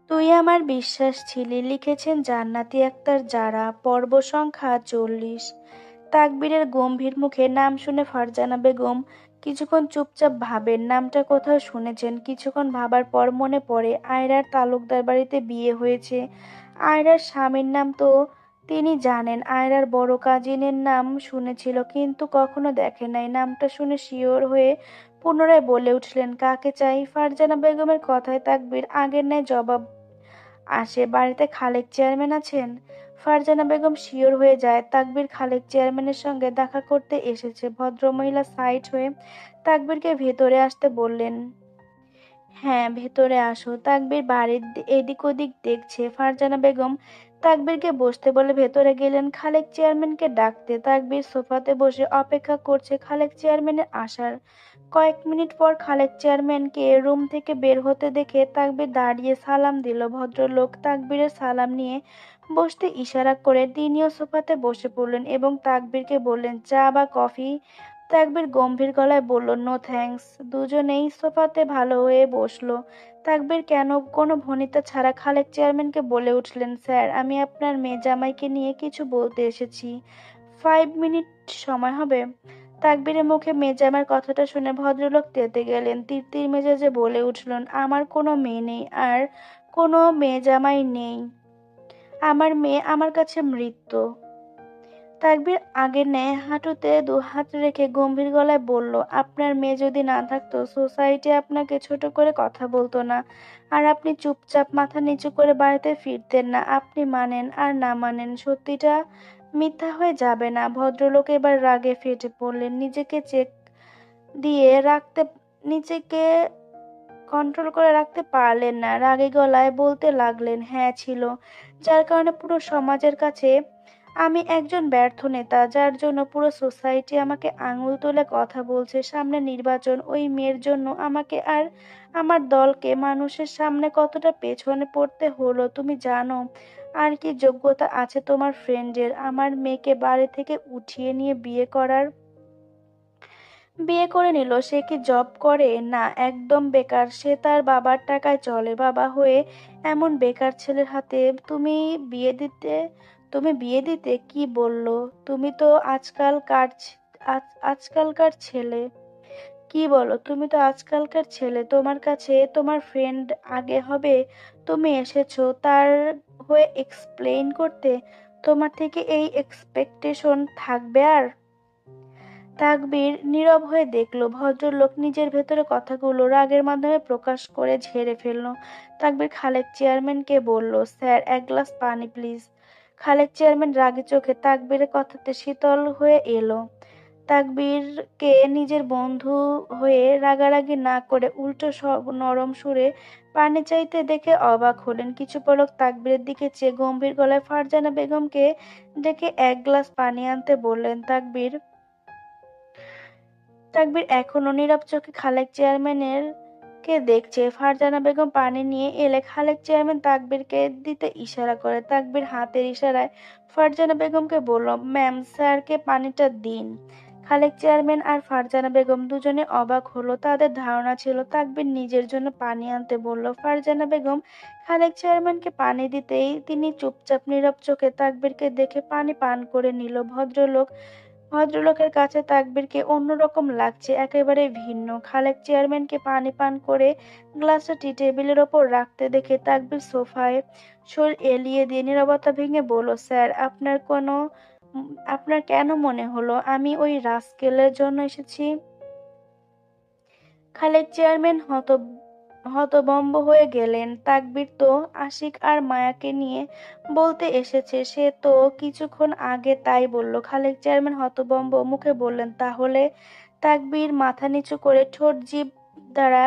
তুই আমার বিশ্বাস ছিলি, লিখেছেন জান্নাতি আক্তার জারা, পর্ব সংখ্যা 40। তাকবীরের গম্ভীর মুখে নাম শুনে ফারজানা বেগম কিছুক্ষণ চুপচাপ ভাবেন। নামটা কোথাও শুনেছেন। কিছুক্ষণ ভাবার পর মনে পড়ে আয়রার তালুকদার বাড়িতে বিয়ে হয়েছে। আয়রার স্বামীর নাম তো তিনি জানেন। আয়রার বড় কাজিনের নাম শুনেছিল, কিন্তু কখনো দেখে নাই। নামটা শুনে শিওর হয়ে পুনরায় বলে উঠলেন, কাকে চাই? ফারজানা বেগমের কথায় তাকবীর আগের ন্যায় জবাব আসে, বাড়িতে খালেক চেয়ারম্যান আছেন। ফারজানা বেগম শিওর হয়ে যায়, তাকবীর খালেক চেয়ারম্যানের সঙ্গে দেখা করতে এসেছে। ভদ্রমহিলা সাইড হয়ে তাকবীরকে ভেতরে আসতে বললেন। হ্যাঁ, ভেতরে আসো। তাকবীর বাড়ির এদিক ওদিক দেখছে। ফারজানা বেগম তাকবীরকে বসতে বলে ভেতরে গেলেন খালেক চেয়ারম্যানকে ডাকতে। তাকবীর সোফাতে বসে অপেক্ষা করছে খালেক চেয়ারম্যানের আসার। কয়েক মিনিট পর খালেক চেয়ারম্যানকে রুম থেকে বের হতে দেখে তাকবীর দাঁড়িয়ে সালাম দিল। ভদ্রলোক তাকবীরের সালাম নিয়ে বসতে ইশারা করে তিনিও সোফাতে বসে পড়লেন এবং তাকবীরকে বললেন, চা বা কফি? তাকবীর গম্ভীর গলায় বলল, নো থ্যাঙ্কস। দুজনেই সোফাতে ভালো হয়ে বসলো। তাকবীর কেন কোনো ভনিতা ছাড়া খালেক চেয়ারম্যানকে বলে উঠলেন, স্যার, আমি আপনার মেয়ে জামাইকে নিয়ে কিছু বলতে এসেছি। 5 মিনিট সময় হবে? তাকবীরের মুখে মেয়ে জামাইয়ের কথাটা শুনে ভদ্রলোক তেতে গেলেন। তিরতির মেজাজে বলে উঠলেন, আমার কোনো মেয়ে নেই, আর কোনো মেয়ে জামাই নেই। আমার মেয়ে আমার কাছে মৃত। তাকবীর আগের ন্যায় হাঁটুতে 2 হাত রেখে গম্ভীর গলায় বলল, আপনার মেয়ে যদি না থাকতো সোসাইটি আপনাকে ছোট করে কথা বলতো না, আর আপনি চুপচাপ মাথা নিচু করে বাড়িতে ফিরতেন না। আপনি মানেন আর না মানেন, সত্যিটা মিথ্যা হয়ে যাবে না। ভদ্রলোক এবার রাগে ফেটে পড়লেন। নিজেকে কন্ট্রোল করে রাখতে পারলেন না। রাগী গলায় বলতে লাগলেন, হ্যাঁ ছিল, যার কারণে পুরো সমাজের কাছে আমি একজন ব্যর্থ নেতা, যার জন্য পুরো সোসাইটি আমাকে আঙুল তুলে কথা বলছে। সামনে নির্বাচন, ওই মেয়ের জন্য আমাকে আর আমার দলকে মানুষের সামনে কতটা পেছনে পড়তে হলো তুমি জানো? আর কি যোগ্যতা আছে তোমার ফ্রেন্ডের আমার মেয়েকে বাড়ি থেকে উঠিয়ে নিয়ে বিয়ে করে নিল? সে কি জব করে? না, একদম বেকার। সে তার বাবার টাকায় চলে। বাবা হয়ে এমন বেকার ছেলের হাতে তুমি বিয়ে দিতে তুমি বিয়ে দিতে? কি বললো? তুমি তো আজকালকার ছেলে। কি বলো? তুমি তো আজকালকার ছেলে। তোমার কাছে তোমার ফ্রেন্ড আগে হবে। তুমি এসেছো তার হয়ে এক্সপ্লেইন করতে। তোমার থেকে এই এক্সপেকটেশন থাকবে? আর তাকবীর নীরব হয়ে দেখল ভদ্রলোক নিজের ভেতরে কথাগুলো রাগের মাধ্যমে প্রকাশ করে ঝেড়ে ফেলল। তাকবীর খালেক চেয়ারম্যানকে বলল, স্যার, এক গ্লাস পানি প্লিজ। খালেক চেয়ারম্যান রাগী চোখে তাকবীরের কথাতে শীতল হয়ে এলো। তাকবীরকে নিজের বন্ধু হয়ে রাগারাগি না করে উল্টো নরম সুরে পানি চাইতে দেখে অবাক হলেন। কিছু পলক তাকবীরের দিকে চেয়ে গম্ভীর গলায় ফারজানা বেগমকে ডেকে 1 গ্লাস পানি আনতে বললেন। তাকবীর এখনো নীরব চোখে খালেক চেয়ারম্যানের কে দেখছে। ফারজানা বেগম পানি নিয়ে এলে খালেক চেয়ারম্যান তাকবীরকে দিতে ইশারা করে। তাকবীর হাতের ইশারায় ফারজানা বেগমকে বলল, ম্যাম, স্যারকে পানিটা দিন। খালেক চেয়ারম্যান আর ফারজানা বেগম দুজনে অবাক হলো। তাদের ধারণা ছিল তাকবীর নিজের জন্য পানি আনতে বলল। ফারজানা বেগম খালেক চেয়ারম্যানকে পানি দিতেই তিনি চুপচাপ নীরব চোখে তাকবীরকে দেখে পানি পান করে নিল। ভদ্রলোকের কাছে তাকবীরকে অন্যরকম লাগছে, একেবারে ভিন্ন। খালেক চেয়ারম্যানকে পানি পান করে গ্লাসটা টি টেবিলের ওপর রাখতে দেখে তাকবীর সোফায় শরীর এলিয়ে দিয়ে নীরবতা ভেঙে বলল, স্যার, আপনার কেন মনে হলো আমি ওই রাস্কেলের জন্য এসেছি? খালেক চেয়ারম্যান হতভম্ব হয়ে গেলেন। তাকবীর তো আশিক আর মায়াকে নিয়ে বলতে এসেছে। সে তো কিছুক্ষণ আগে তাই বলল। খালেক চেয়ারম্যান হতভম্ব মুখে বললেন, তাহলে? তাকবীর মাথা নিচু করে ঠোঁট জিভ দ্বারা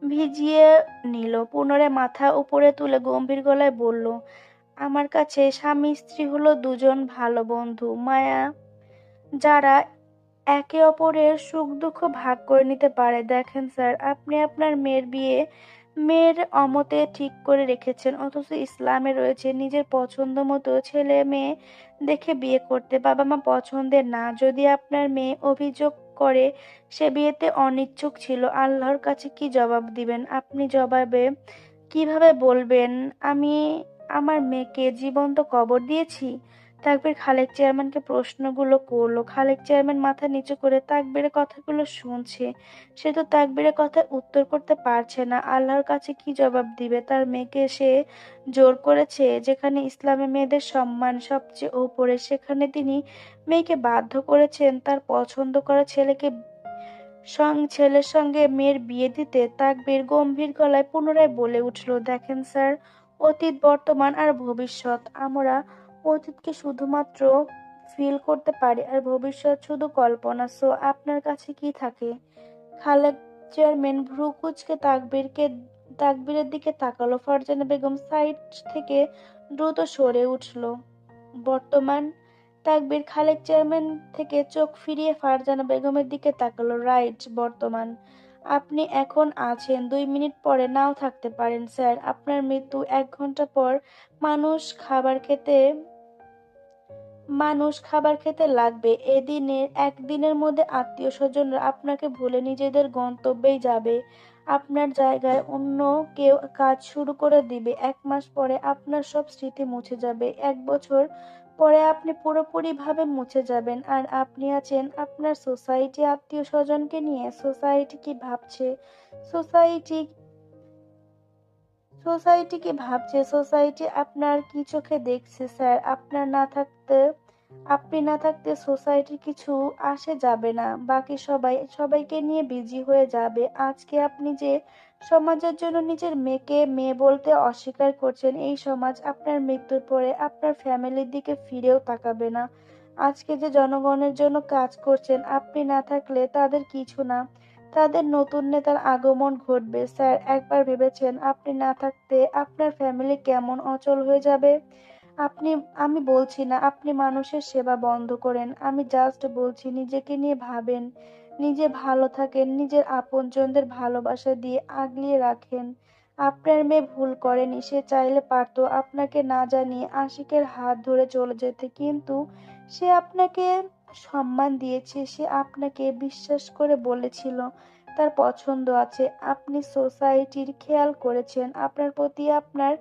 ভিজিয়ে নিল। পুনরায় মাথা উপরে তুলে গম্ভীর গলায় বলল, আমার কাছে স্বামী স্ত্রী হলো দুজন ভালো বন্ধু, মায়া, যারা একে অপরের সুখ দুঃখ ভাগ করে নিতে পারে। দেখেন স্যার, আপনি আপনার মেয়ের অমতে ঠিক করে রেখেছেন, অথচ ইসলামে রয়েছে নিজের পছন্দ মতো ছেলে মেয়ে দেখে বিয়ে করতে। বাবা মা পছন্দের না যদি আপনার মেয়ে অভিযোগ করে সে বিয়েতে অনিচ্ছুক ছিল, আল্লাহর কাছে কি জবাব দিবেন? আপনি জবাবে কিভাবে বলবেন আমি আমার মেয়েকে জীবন্ত কবর দিয়েছি? তাকবীর খালেক চেয়ারম্যানকে প্রশ্নগুলো করলো। খালেক চেয়ারম্যান মাথা নিচু করে তাকবীরের কথাগুলো শুনছে। সে তো তাকবীরের কথার উত্তর করতে পারছে না। আল্লাহর কাছে কি জবাব দিবে? তার মেয়েকে সে জোর করেছে। যেখানে ইসলামে মেয়েদের সম্মান সবচেয়ে ওপরে, সেখানে তিনি মেয়েকে বাধ্য করেছেন তার পছন্দ করা ছেলের সঙ্গে মেয়ের বিয়ে দিতে। তাকবীর গম্ভীর গলায় পুনরায় বলে উঠল, দেখেন স্যার, অতীত, বর্তমান আর ভবিষ্যৎ। আমরা অতীতকে শুধুমাত্র ফিল করতে পারি আর ভবিষ্যৎ শুধু কল্পনা। সো আপনার কাছে কি থাকে? খালেক চেয়ারম্যান ভ্রু কুঁচকে তাকবীরের দিকে তাকালো। ফারজানা বেগম সাইড থেকে দ্রুত সরে উঠল। বর্তমান। তাকবীর খালেক চেয়ারম্যান থেকে চোখ ফিরিয়ে ফারজানা বেগমের দিকে তাকালো। রাইট, বর্তমান। আপনি এখন আছেন, 2 মিনিট পরে নাও থাকতে পারেন স্যার। আপনার মৃত্যু 1 ঘন্টা পর। মানুষ খাবার খেতে মানুষ খাবার খেতে লাগবে। একদিনের মধ্যে আত্মীয় স্বজনরা আপনাকে ভুলে নিজেদের গন্তব্যেই যাবে। আপনার জায়গায় অন্য কেউ কাজ শুরু করে দিবে। 1 মাস পরে আপনার সব স্মৃতি মুছে যাবে। 1 বছর পরে আপনি পুরোপুরিভাবে মুছে যাবেন। আর আপনি আছেন আপনার সোসাইটি, আত্মীয় স্বজনকে নিয়ে। সোসাইটি কি ভাবছে? সোসাইটি সোসাইটি কি ভাবছে? সোসাইটি আপনার কি চোখে দেখছে স্যার? আপনি না থাকতে সোসাইটির কিছু আসে যাবে না। বাকি সবাইকে নিয়ে বিজি হয়ে যাবে। আজকে আপনি যে সমাজের জন্য নিজের মেয়েকে মেয়ে বলতে অস্বীকার করছেন, এই সমাজ আপনার মৃত্যুর পরে আপনার ফ্যামিলির দিকে ফিরেও তাকাবে না। আজকে যে জনগণের জন্য কাজ করছেন, আপনি না থাকলে তাদের কিছু না, তাদের নতুন নেতার আগমন ঘটবে। স্যার, একবার ভেবেছেন আপনি না থাকতে আপনার ফ্যামিলি কেমন অচল হয়ে যাবে? আপনি আমি বলছি না আপনি মানুষের সেবা বন্ধ করেন। আমি জাস্ট বলছি নিজেকে নিয়ে ভাবেন, নিজে ভালো থাকেন, নিজের আপনজনদের ভালোবাসা দিয়ে আগলিয়ে রাখেন। আপনার মেয়ে ভুল করেনি। সে চাইলে পারতো আপনাকে না জানিয়ে আশিকের হাত ধরে চলে যেতে, কিন্তু সে আপনাকে সম্মান দিয়েছে। সে আপনাকে বিশ্বাস করে বলেছিল তার পছন্দ আছে। আপনি সোসাইটির খেয়াল করেছেন আপনার প্রতি আপনার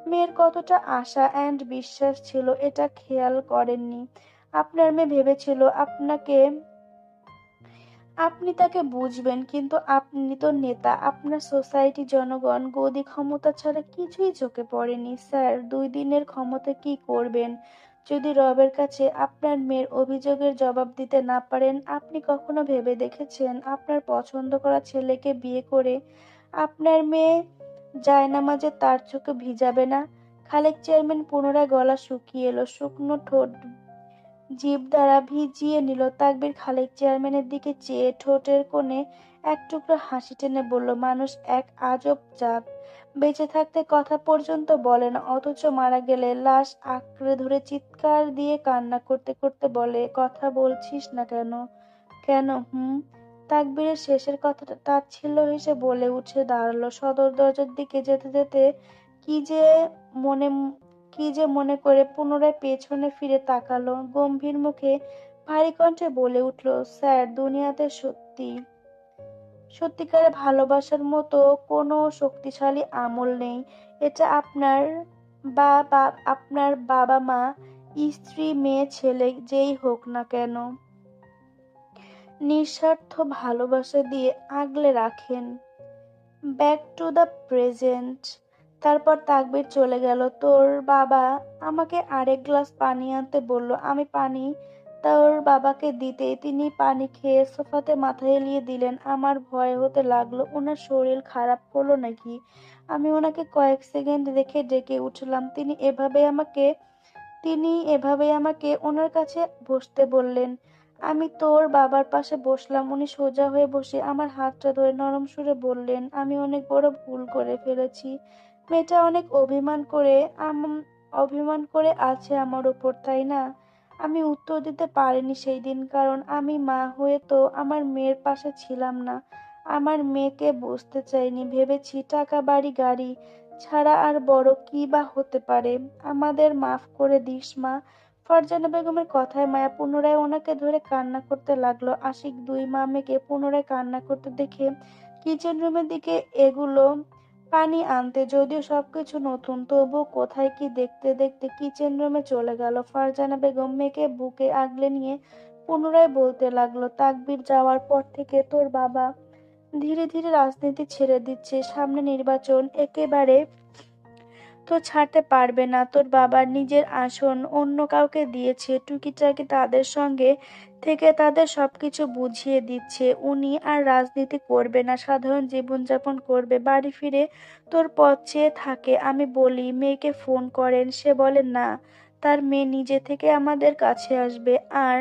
মেয়ের কতটা আশা অ্যান্ড বিশ্বাস ছিল, এটা খেয়াল করেননি। আপনার মেয়ে ভেবেছিল আপনি তাকে বুঝবেন, কিন্তু আপনি তো নেতা। আপনার সোসাইটি, জনগণ, গদি, ক্ষমতা ছাড়া কিছুই চোখে পড়েনি। স্যার, 2 দিনের ক্ষমতা কি করবেন যদি রবের কাছে আপনার মেয়ের অভিযোগের জবাব দিতে না পারেন? আপনি কখনো ভেবে দেখেছেন আপনার পছন্দ করা ছেলেকে বিয়ে করে আপনার মেয়ে জায়নামাজে তার চোখে ভিজাবে না? খালেক চেয়ারম্যান পুনরায় গলা শুকিয়ে এলো। শুকনো ঠোঁট জিভ দ্বারা ভিজিয়ে নিল। তাকবীর খালেক চেয়ারম্যানের দিকে চেয়ে ঠোঁটের কোণে এক টুকরো হাসি টেনে বলল, মানুষ এক আজব জাত। বেঁচে থাকতে কথা পর্যন্ত বলে না, অথচ মারা গেলে লাশ আঁকড়ে ধরে চিৎকার দিয়ে কান্না করতে করতে বলে, কথা বলছিস না কেন? কেন? হুম? তাকবীরের শেষের কথাটা তাচ্ছিল্য হেসে বলে উঠে দাঁড়ালো। সদর দরজার দিকে যেতে যেতে কি যে মনে কি যে মনে করে পুনরায় পেছনে ফিরে তাকালো। গম্ভীর মুখে ভারী কণ্ঠে বলে উঠল, স্যার, দুনিয়াতে সত্যিকারের ভালোবাসার মতো কোনো শক্তিশালী আমল নেই। এটা আপনার বাবা মা, স্ত্রী, মেয়ে, ছেলে যেই হোক না কেন নিঃস্বার্থ ভালোবাসা দিয়ে আগলে রাখেন। Back to the present. তারপর তাকবীর চলে গেল। তোর বাবা আমাকে আরেক গ্লাস পানি আনতে বলল। আমি পানি তোর বাবাকে দিতেই তিনি পানি খেয়ে সোফাতে মাথা এলিয়ে দিলেন। আমার ভয় হতে লাগলো ওনার শরীর খারাপ হলো নাকি। আমি ওনাকে কয়েক সেকেন্ড রেখে ডেকে উঠলাম। তিনি এভাবেই আমাকে ওনার কাছে বসতে বললেন। আমি তোর বাবার পাশে বসলাম। উনি সোজা হয়ে বসে আমার হাতটা ধরে নরম সুরে বললেন, আমি অনেক বড় ভুল করে ফেলেছি। মেয়েটা অনেক অভিমান করে আছে আমার উপর, তাই না? আমি উত্তর দিতে পারিনি সেই দিন, কারণ আমি মা হয়ে তো আমার মেয়ের পাশে ছিলাম না। আমার মেয়েকে বুঝতে চাইনি। ভেবেছি টাকা, বাড়ি, গাড়ি ছাড়া আর বড় কি বা হতে পারে। আমাদের মাফ করে দিস মা। ফারজানা বেগমের কথায় মায়া পুনরায় ওনাকে ধরে কান্না করতে লাগলো। আশিক 2 মা মেয়েকে পুনরায় কান্না করতে দেখে কিচেন রুমের দিকে এগুলো। পানি আনতে। যদিও সবকিছু নতুন, তবুও কোথায় কি দেখতে দেখতে কিচেন রুমে চলে গেল। ফারজানা বেগম মেয়েকে বুকে আগলে নিয়ে পুনরায় বলতে লাগলো, তাকবীর যাওয়ার পর থেকে তোর বাবা ধীরে ধীরে রাজনীতি ছেড়ে দিচ্ছে। সামনে নির্বাচন, একেবারে তো ছাড়তে পারবে না। তোর বাবার নিজের আসন অন্য কাউকে দিয়েছে। টুকিটাকি তাদের সঙ্গে থেকে তাদের সবকিছু বুঝিয়ে দিচ্ছে। উনি আর রাজনীতি করবে না, সাধারণ জীবনযাপন করবে। বাড়ি ফিরে তোর পথ চেয়ে থাকে। আমি বলি মেয়েকে ফোন করেন, সে বলে না, তার মেয়ে নিজে থেকে আমাদের কাছে আসবে। আর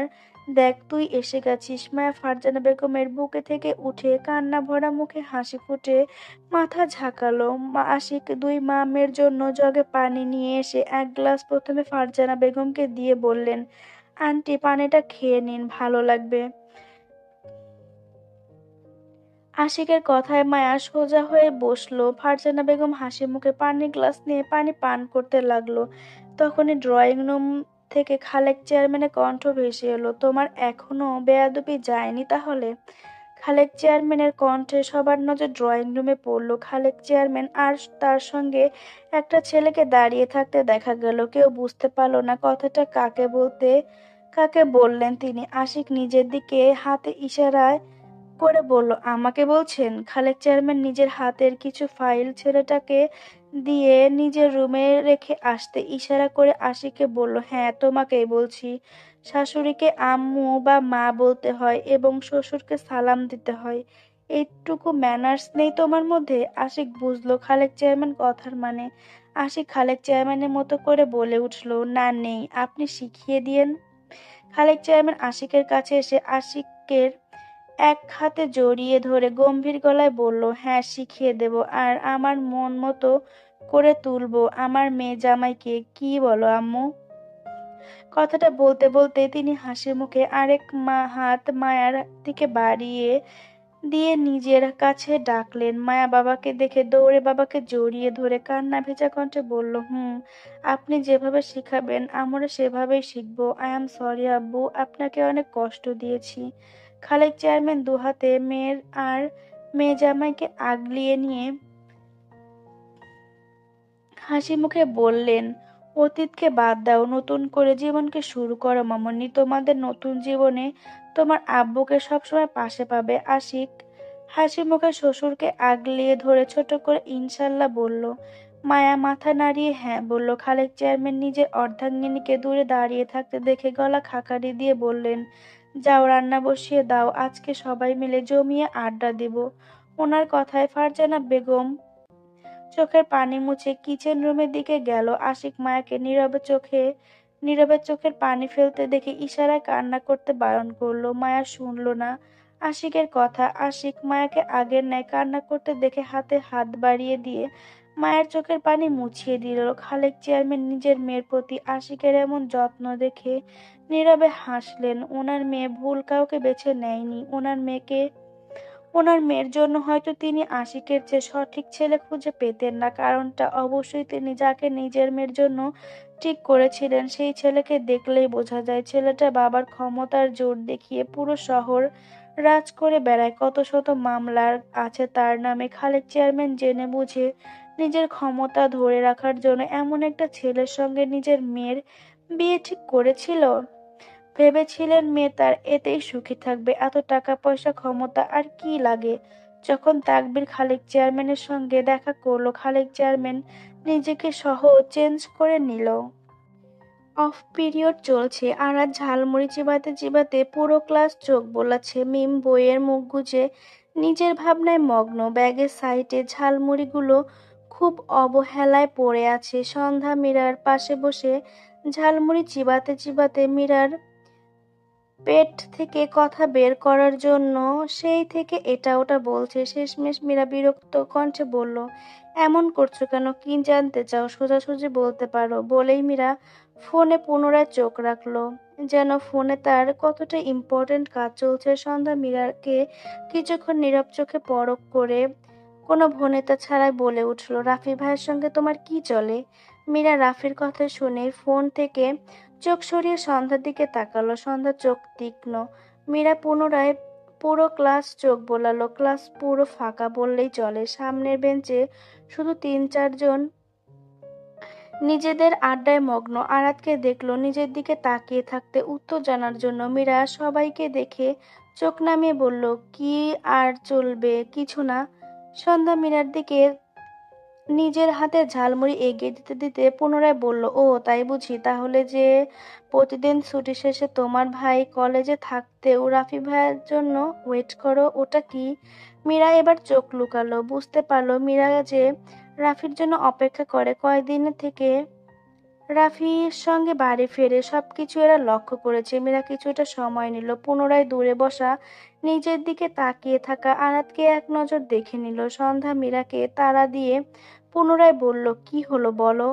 দেখ তুই এসে গেছিস। মায়া ফারজানা বেগমের বুকে থেকে উঠে কান্না ভরা মুখে হাসি ফুটে মাথা ঝাঁকালো। আশিক দুই মা মেয়ের জন্য জগে পানি নিয়ে এসে এক গ্লাস প্রথমে ফারজানা বেগমকে দিয়ে বললেন, আন্টি পানিটা খেয়ে নিন, ভালো লাগবে। আশিকের কথায় মায়া সোজা হয়ে বসলো। ফারজানা বেগম হাসি মুখে পানির গ্লাস নিয়ে পানি পান করতে লাগলো। তখনই ড্রয়িং রুম থেকে খালেক চেয়ারম্যানের কণ্ঠ ভেসে এলো, তোমার এখনো বেয়াদবি যায়নি তাহলে? খালেক চেয়ারম্যানের কণ্ঠে সবার নজর ড্রয়িং রুমে পড়ল। খালেক চেয়ারম্যান আর তার সঙ্গে একটা ছেলেকে দাঁড়িয়ে থাকতে দেখা গেল। কেউ বুঝতে পারল না কথাটা কাকে বললেন তিনি। আশিক নিজের দিকে হাতে ইশারায় করে বলল, আমাকে বলছেন? খালেক চেয়ারম্যান নিজের হাতের কিছু ফাইল ছেলেটাকে দিয়ে নিজের রুমে রেখে আসতে ইশারা করে আশিককে বলল, হ্যাঁ তোমাকেই বলছি। শাশুড়িকে আম্মু বা মা বলতে হয় এবং শ্বশুরকে সালাম দিতে হয়। এইটুকু ম্যানার্স নেই তোমার মধ্যে? আশিক বুঝলো খালেক চেয়ারম্যান কথার মানে। আশিক খালেক চেয়ারম্যানের মতো করে বলে উঠল, না নেই, আপনি শিখিয়ে দিয়েন। খালেক চেয়ারম্যান আশিকের কাছে এসে আশিকের এক হাতে জড়িয়ে ধরে গম্ভীর গলায় বলল, হ্যাঁ শিখিয়ে দেব, আর আমার মন মতো করে তুলবো আমার মেয়ে জামাইকে। কি বলো আম্মু? কথাটা বলতে বলতে তিনি হাসি মুখে আরেক হাত মায়ার দিকে বাড়িয়ে দিয়ে নিজের কাছে ডাকলেন। মায়া বাবাকে দেখে দৌড়ে বাবাকে জড়িয়ে ধরে কান্না ভেজা কণ্ঠে বলল, আপনি যেভাবে শিখাবেন আমরা সেভাবেই শিখবো। আই এম সরি আব্বু, আপনাকে অনেক কষ্ট দিয়েছি। খালেক চেয়ারম্যান দুহাতে মেয়ের আর মেয়ে জামাইকে আগলিয়ে নিয়ে হাসি মুখে বললেন, অতীতকে বাদ দাও, নতুন করে জীবনকে শুরু করো মামনি। তোমাদের নতুন জীবনে তোমার আব্বুকে সবসময় পাশে পাবে। আশিক হাসি মুখে শ্বশুরকে আগলিয়ে ধরে ছোট করে ইনশাল্লাহ বলল। মায়া মাথা নাড়িয়ে হ্যাঁ বলল। খালেক চেয়ারম্যান নিজের অর্ধাঙ্গিনীকে দূরে দাঁড়িয়ে থাকতে দেখে গলা খাকারি দিয়ে বললেন, যাও রান্না বসিয়ে দাও, আজকে সবাই মিলে জমিয়ে আড্ডা দিব। ওনার কথায় ফারজানা বেগম চোখের পানি মুছে কিচেন রুমের দিকে গেল। আশিক মায়াকে নীরবে চোখের পানি ফেলতে দেখে ইশারায় কান্না করতে বারণ করলো। মায়া শুনলো না আশিকের কথা। আশিক মায়াকে আগের ন্যায় কান্না করতে দেখে হাতে হাত বাড়িয়ে দিয়ে মায়ের চোখের পানি মুছিয়ে দিল। খালেক চেয়ারম্যান নিজের মেয়ের প্রতি আশিকের এমন যত্ন দেখে নীরবে হাসলেন। ওনার মেয়ে ভুল কাউকে বেছে নেয়নি। ওনার মেয়ের জন্য হয়তো তিনি আশিকের চেয়ে সঠিক ছেলে খুঁজে পেতেন না। কারণটা অবশ্যই তিনি যাকে নিজের মেয়ের জন্য ঠিক করেছিলেন সেই ছেলেকে দেখলেই বোঝা যায়। ছেলেটা বাবার ক্ষমতার জোর দেখিয়ে পুরো শহর রাজ করে বেড়ায়। কত শত মামলার আছে তার নামে। খালেক চেয়ারম্যান জেনে বুঝে নিজের ক্ষমতা ধরে রাখার জন্য এমন একটা ছেলের সঙ্গে নিজের মেয়ের বিয়ে ঠিক করেছিল। ভেবেছিলেন মেয়ে তার এতেই সুখী থাকবে। এত টাকা পয়সা ক্ষমতা আর কি লাগে? যখন তাকবীর খালেক চেয়ারম্যানের সঙ্গে দেখা করলো, খালেক চেয়ারম্যান নিজেকে সহ চেঞ্জ করে নিল। অফ পিরিয়ড চলছে। আরাত ঝালমুড়ি চিবাতে চিবাতে পুরো ক্লাস চোখ বোলাচ্ছে। মিম বইয়ের মুখ গুজে নিজের ভাবনায় মগ্ন। ব্যাগের সাইডে ঝালমুড়িগুলো খুব অবহেলায় পড়ে আছে। সন্ধ্যা মীরার পাশে বসে ঝালমুড়ি চিবাতে চিবাতে মীরার পেট থেকে কথা বের করার জন্য সেই থেকে এটা ওটা বলছে। শেষমেশ মীরা বিরক্ত কণ্ঠে বলল, এমন করছো কেন? কি জানতে চাও? সোজাসুজি বলতে পারো। বলেই মীরা ফোনে পুনরায় চোখ রাখলো, যেন ফোনে তার কতটা ইম্পর্টেন্ট কাজ চলছে। সন্ধ্যা মীরাকে কিছুক্ষণ নীরব চোখে পরখ করে কোনো ভনিতা ছাড়াই বলে উঠল, রাফি ভাইয়ের সঙ্গে তোমার কি চলে? মীরা রাফির কথা শুনে ফোন থেকে চোখ সরিয়ে সন্ধ্যার দিকে তাকালো। সন্ধ্যার চোখ তীক্ষ্ণ। মীরা পুনরায় পুরো ক্লাস চোখ বোলালো। ক্লাস পুরো ফাঁকা বললেই চলে। সামনের বেঞ্চে শুধু ৩-৪ জন নিজেদের আড্ডায় মগ্ন। আরাতকে দেখলো নিজের দিকে তাকিয়ে থাকতে উত্তর জানার জন্য। মীরা সবাইকে দেখে চোখ নামিয়ে বলল, কি আর চলবে, কিছু না। সন্ধ্যা মীরার দিকে নিজের হাতে ঝালমুড়ি এগিয়ে দিতে দিতে পুনরায় বলল, ও তাই বুঝি। তাহলে যে প্রতিদিন ছুটি শেষে তোমার ভাই কলেজে থাকতেও রাফি ভাইয়ের জন্য ওয়েট করো, ওটা কি? মীরা এবার চোখ লুকালো। বুঝতে পারলো মীরা যে রাফির জন্য অপেক্ষা করে কয়দিন থেকে। রাফির সঙ্গে বাড়ি ফেরে সবকিছু এরা লক্ষ্য করেছে। মীরা কিছুটা সময় নিল। পুনরায় দূরে বসা নিজের দিকে তাকিয়ে থাকা আরাতকে এক নজর দেখে নিল। সন্ধ্যা মীরাকে তাড়া দিয়ে পুনরায় বলল, কি হলো বলো।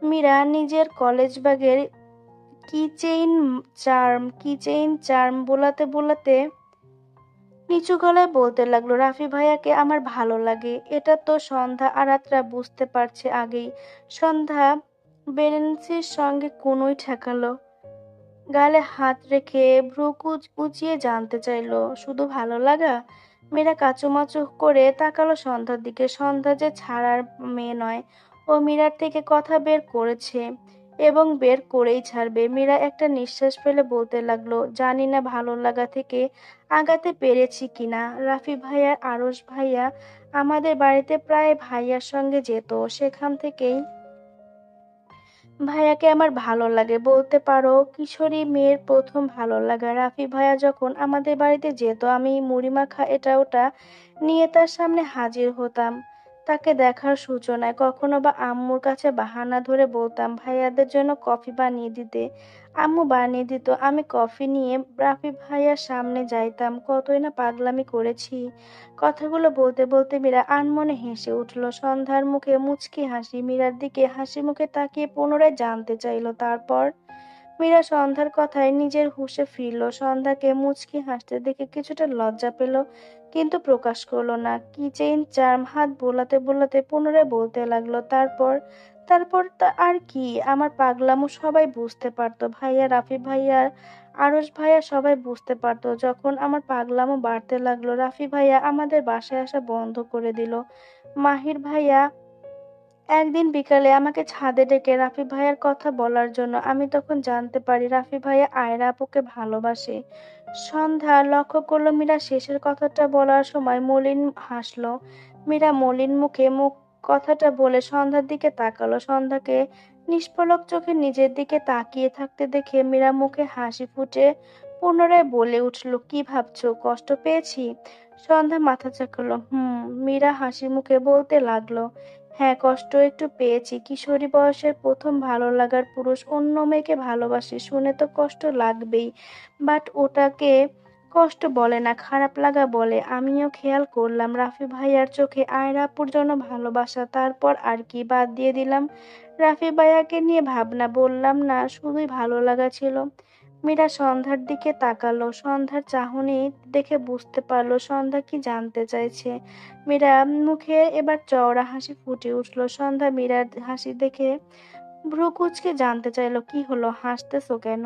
মীরা নিজের কলেজ ব্যাগের কিচেইন চার্ম বোলাতে বোলাতে নিচু গলায় বলতে লাগলো, রাফি ভাইয়াকে আমার ভালো লাগে। এটা তো সন্ধ্যা আরাতরা বুঝতে পারছে আগেই। সন্ধ্যা বেরেন্সির সঙ্গে কোনোই ঠেকালো। গালে হাত রেখে ভ্রু উঁচিয়ে জানতে চাইলো, শুধু ভালো লাগা? মীরা কাচুমাচু করে তাকালো সন্ধ্যার দিকে। সন্ধ্যা যে ছাড়ার মেয়ে নয়। ও মীরার থেকে কথা বের করেছে এবং বের করেই ছাড়বে। মীরা একটা নিঃশ্বাস ফেলে বলতে লাগলো, জানি না ভালো লাগা থেকে আগাতে পেরেছি কিনা। রাফি ভাইয়া, আরশ ভাইয়া আমাদের বাড়িতে প্রায় ভাইয়ার সঙ্গে যেত। সেখান থেকেই ভাইয়াকে আমার ভালো লাগে। বলতে পারো কিশোরী মেয়ের প্রথম ভালো লাগা। রাফি ভাইয়া যখন আমাদের বাড়িতে যেত, আমি মুড়ি মাখা এটা ওটা নিয়ে তার সামনে হাজির হতাম তাকে দেখার সূচনায়। কখনো বা আম্মুর কাছে বাহানা ধরে বলতাম ভাইয়াদের জন্য কফি বানিয়ে দিতে। আম্মু বানিয়ে দিত। আমি কফি নিয়ে রাফি ভাইয়ার সামনে যাইতাম। কতই না পাগলামি করেছি। কথাগুলো বলতে বলতে মীরা আনমনে হেসে উঠল। সন্ধ্যার মুখে মুচকি হাসি। মীরার দিকে হাসি মুখে তাকিয়ে পুনরায় জানতে চাইল। তারপর মীরা সন্ধ্যার কথায় নিজের হুঁশে ফিরল। সন্ধ্যাকে মুচকি হাসতে দেখে কিছুটা লজ্জা পেল, কিন্তু প্রকাশ করলো না। কিচেইন চার্ম হাত বোলাতে বোলাতে পুনরায় বলতে লাগলো, তারপর তারপর আর কি? আমার পাগলামো সবাই বুঝতে পারতো। ভাইয়া, রাফি ভাইয়া, আরশ ভাইয়া সবাই বুঝতে পারতো। যখন আমার পাগলামো বাড়তে লাগলো, রাফি ভাইয়া আমাদের বাসায় আসা বন্ধ করে দিল। মাহির ভাইয়া একদিন বিকালে আমাকে ছাদে ডেকে রাফি ভাইয়ার কথা বলার জন্য। আমি তখন জানতে পারি রাফি ভাইয়া আয়রা আপুকে ভালোবাসে। সন্ধ্যা লক্ষ্য করলো মীরা শেষের কথাটা বলার সময় মলিন হাসলো। মীরা মলিন মুখে কথাটা বলে সন্ধ্যার দিকে তাকালো। সন্ধ্যাকে নিষ্পলক চোখে নিজের দিকে তাকিয়ে থাকতে দেখে মীরা মুখে হাসি ফুটে পুনরায় বলে উঠল, কি ভাবছো, কষ্ট পেয়েছি? সন্ধ্যা মাথা ঝাঁকালো। মীরা হাসি মুখে বলতে লাগলো, হ্যাঁ, কষ্ট একটু পেয়েছি। কিশোরী বয়সের প্রথম ভালো লাগার পুরুষ অন্য মেয়েকে ভালোবাসে শুনে তো কষ্ট লাগবেই, বাট ওটাকে কষ্ট বলে না, খারাপ লাগা বলে। আমিও খেয়াল করলাম রাফি ভাইয়ার চোখে আয়রা আপুর জন্য ভালোবাসা। তারপর আর কি, বাদ দিয়ে দিলাম রাফি ভাইয়াকে নিয়ে ভাবনা। বললাম না শুধুই ভালো লাগা ছিল। মীরা সন্ধ্যার দিকে তাকালো। সন্ধ্যার চাহনি দেখে বুঝতে পারলো সন্ধ্যা কি জানতে চাইছে। মীরা মুখে এবার চওড়া হাসি ফুটে উঠল। সন্ধ্যা মীরার হাসি দেখে ভ্রু কুঁচকে জানতে চাইলো, কি হলো, হাসতেছো কেন?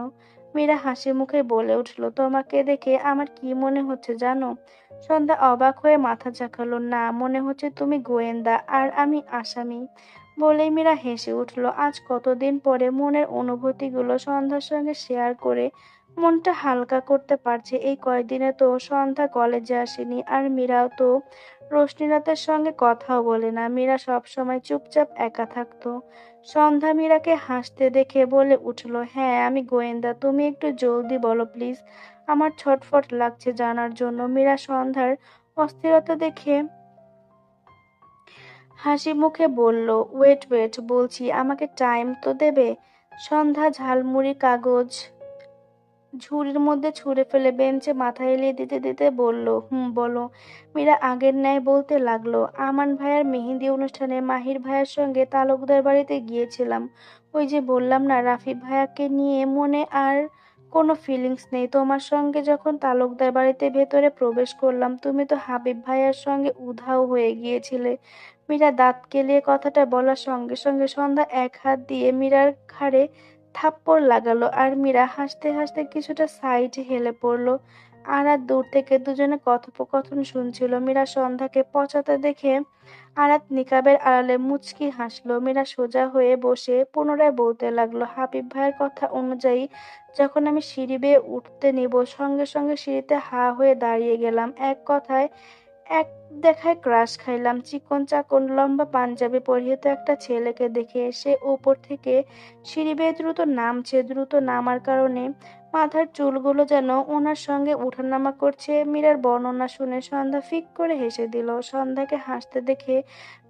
মীরা হাসি মুখে বলে উঠল, তোমাকে দেখে আমার কি মনে হচ্ছে জানো? সন্ধ্যা অবাক হয়ে মাথা ঝাঁকালো, না, মনে হচ্ছে তুমি গোয়েন্দা আর আমি আসামি। বলেই মীরা হেসে উঠল। আজ কতদিন পরে মনের অনুভূতিগুলো সন্ধ্যার সঙ্গে শেয়ার করে মনটা হালকা করতে পারছে। এই কয়দিনে তো সন্ধ্যা কলেজে আসেনি, আর মীরাও তো রোশনীরাতের সঙ্গে কথাও বলে না। মীরা সবসময় চুপচাপ একা থাকতো। সন্ধ্যা মীরাকে হাসতে দেখে বলে উঠল, হ্যাঁ আমি গোয়েন্দা, তুমি একটু জলদি বলো প্লিজ, আমার ছটফট লাগছে জানার জন্য। মীরা সন্ধ্যার অস্থিরতা দেখে হাসি মুখে বলল, ওয়েট ওয়েট, বলছি, আমাকে টাইম তো দেবে। সন্ধ্যা ঝালমুড়ি কাগজ ঝুড়ির মধ্যে ছুঁড়ে ফেলে বেঞ্চে মাথা এলিয়ে দিতে দিতে বলল, বলো। মীরা আগের ন্যায় বলতে লাগলো, আমান ভাইয়ার মেহেন্দি অনুষ্ঠানে মাহির ভাইয়ার সঙ্গে তালুকদার বাড়িতে গিয়েছিলাম। ওই যে বললাম না রাফি ভাইয়াকে নিয়ে মনে আর কোনো ফিলিংস নেই। তোমার সঙ্গে যখন তালুকদার বাড়িতে ভেতরে প্রবেশ করলাম, তুমি তো হাবিব ভাইয়ার সঙ্গে উধাও হয়ে গিয়েছিলে। মীরা দাঁত কেলিয়ে কথাটা বলার সঙ্গে সঙ্গে সন্ধ্যা এক হাত দিয়ে মীরার ঘাড়ে থাপ্পড় লাগালো, আর মীরা হাসতে হাসতে কিছুটা সাইডে হেলে পড়ল। আরাত দূর থেকে দুজনে কথোপকথন শুনছিল। মীরা সন্ধ্যাকে পচাতে দেখে আরাত নিকাবের আড়ালে মুচকি হাসলো। মীরা সোজা হয়ে বসে পুনরায় বলতে লাগলো, হাবিব ভাইয়ের কথা অনুযায়ী যখন আমি সিঁড়ি বেয়ে উঠতে নিব, সঙ্গে সঙ্গে সিঁড়িতে হা হয়ে দাঁড়িয়ে গেলাম। এক কথায় এক দেখায় ক্রাশ খাইলাম। চিকন চাকন লম্বা পাঞ্জাবি পরিহিত একটা ছেলেকে দেখে সে উপর থেকে সিঁড়ি বেয়ে দ্রুত নামছে। দ্রুত নামার কারণে মাথার চুলগুলো যেন ওনার সঙ্গে উঠানামা করছে। মীরার বর্ণনা শুনে সন্ধ্যা ফিক করে হেসে দিল। সন্ধ্যাকে হাসতে দেখে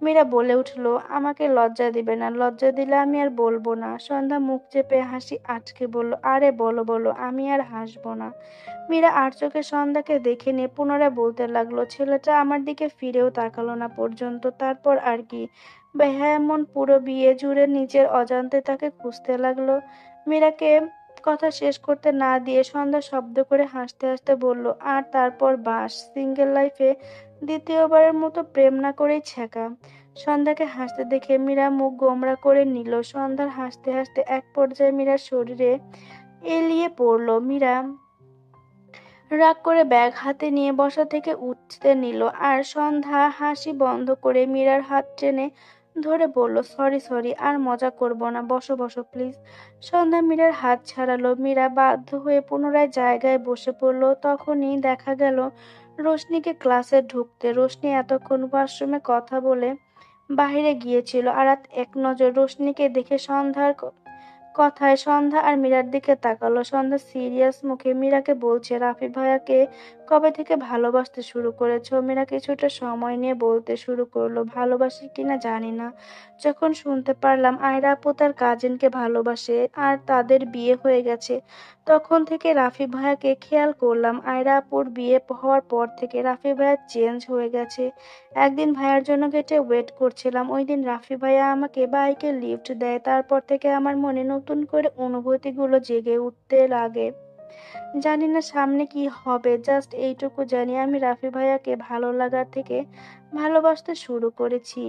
মীরা বলে উঠল, আমাকে লজ্জা দিবে না, লজ্জা দিলে আমি আর বলবো না। সন্ধ্যা মুখ চেপে হাসি আটকে বলল, আরে বলো বলো, আমি আর হাসবো না। মীরা আর চোখে সন্ধ্যাকে দেখে নিয়ে পুনরায় বলতে লাগলো, ছেলেটা আমার দিকে ফিরেও তাকালো না পর্যন্ত। তারপর আর কি? বেহা এমন পুরো বিয়ে জুড়ে নিজের অজান্তে তাকে খুঁজতে লাগলো। মীরাকে কথা শেষ করতে না দিয়ে সন্ধ্যা শব্দ করে হাসতে হাসতে বলল, আর তারপর বাস, সিঙ্গেল লাইফে দ্বিতীয়বারের মতো প্রেম না করেই ছ্যাঁকা। সন্ধ্যাকে হাসতে দেখে মীরা মুখ গোমড়া করে নিল। সন্ধ্যার হাসতে হাসতে এক পর্যায়ে মীরার শরীরে এলিয়ে পড়ল। মীরা রাগ করে ব্যাগ হাতে নিয়ে বসা থেকে উঠতে নিল, আর সন্ধ্যা হাসি বন্ধ করে মীরার হাত টেনে ধরে বলল, সরি সরি, আর মজা করব না, বসো বসো প্লিজ। সন্ধ্যা মীরার হাত ছাড়ালো। মীরা বাধ্য হয়ে পুনরায় জায়গায় বসে পড়ল। তখনই দেখা গেল রোশনিকে ক্লাসে ঢুকতে। রোশনি এতক্ষণ ওয়াশরুমে কথা বলে বাহিরে গিয়েছিল। আরাত এক নজর রোশনিকে দেখে সন্ধ্যার কথায় সন্ধ্যা আর মীরার দিকে তাকালো। সন্ধ্যা সিরিয়াস মুখে মীরাকে বলছে, রাফি ভাইয়াকে কবে থেকে ভালোবাসতে শুরু করেছো? মীরা কিছুটা সময় নিয়ে বলতে শুরু করলো, ভালোবাসি কিনা জানি না, যখন শুনতে পারলাম আয়রা আপু তার কাজিনকে ভালোবাসে আর তাদের বিয়ে হয়ে গেছে, তখন থেকে রাফি ভাইয়াকে খেয়াল করলাম। আয়রা আপুর বিয়ে হওয়ার পর থেকে রাফি ভাইয়া চেঞ্জ হয়ে গেছে। একদিন ভাইয়ার জন্য গেটে ওয়েট করছিলাম, ওই দিন রাফি ভাইয়া আমাকে বাইকে লিফট দেয়। তারপর থেকে আমার মনে নতুন করে অনুভূতিগুলো জেগে উঠতে লাগে। জানি না সামনে কি হবে, জাস্ট এইটুকু জানি আমি রাফি ভাইয়াকে ভালো লাগার থেকে ভালোবাসতে শুরু করেছি।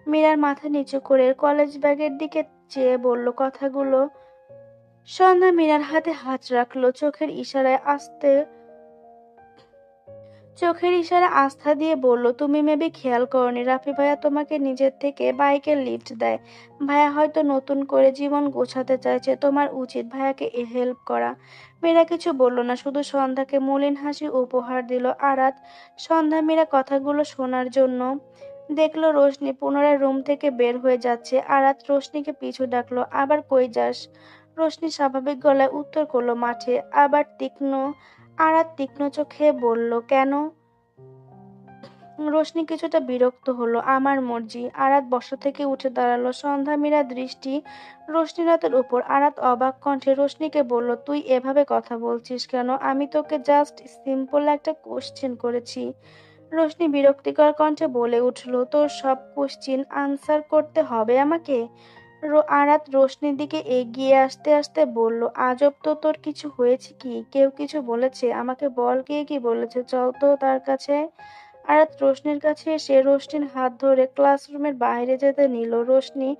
মীরার মাথা নিচু করে কলেজ ব্যাগের দিকে চেয়ে বলল কথাগুলো। সন্ধ্যা মীরার হাতে হাত রাখলো। চোখের ইশারা আস্থা দিয়ে বলল, তুমি মেবি খেয়াল করনি, রাফি ভাইয়া তোমাকে নিজের থেকে বাইকে লিফট দেয়। ভাইয়া হয়তো নতুন করে জীবন গোছাতে চাইছে, তোমার উচিত ভাইয়াকে হেল্প করা। মীরা কিছু বলল না, শুধু সন্ধ্যাকে মলিন হাসি উপহার দিল। আরাত সন্ধ্যা মীরা কথাগুলো শোনার জন্য দেখলো রোশনি পুনরায় রুম থেকে বের হয়ে যাচ্ছে। আরাত রোশনিকে পিছু ডাকলো, আবার কই যাস? রোশনি স্বাভাবিক গলায় উত্তর করলো, মাঠে। আরাত তীক্ষ্ণ চোখে বলল, কেন? রোশনি কিছুটা বিরক্ত হলো, আমার মর্জি। আরাত বসা থেকে উঠে দাঁড়ালো। সন্ধ্যা মীরা দৃষ্টি রোশনিরাতের উপর। আরাত অবাক কণ্ঠে রোশনিকে বলল, তুই এভাবে কথা বলছিস কেন? আমি তোকে জাস্ট সিম্পল একটা কোশ্চেন করেছি। রোশনি বিরক্তিকর কণ্ঠে বলে উঠল, তোর সব কোশ্চিন আনসার করতে হবে আমাকে? আরাত রোশনির দিকে এগিয়ে আসতে আসতে বলল, আজব তো, তোর কিছু হয়েছে কি? কেউ কিছু বলেছে? আমাকে বল, কে কি বলেছে? চল তো তার কাছে। আরাত রোশনির কাছে এসে রোশনির হাত ধরে ক্লাসরুমের বাইরে যেতে নিল। রোশনি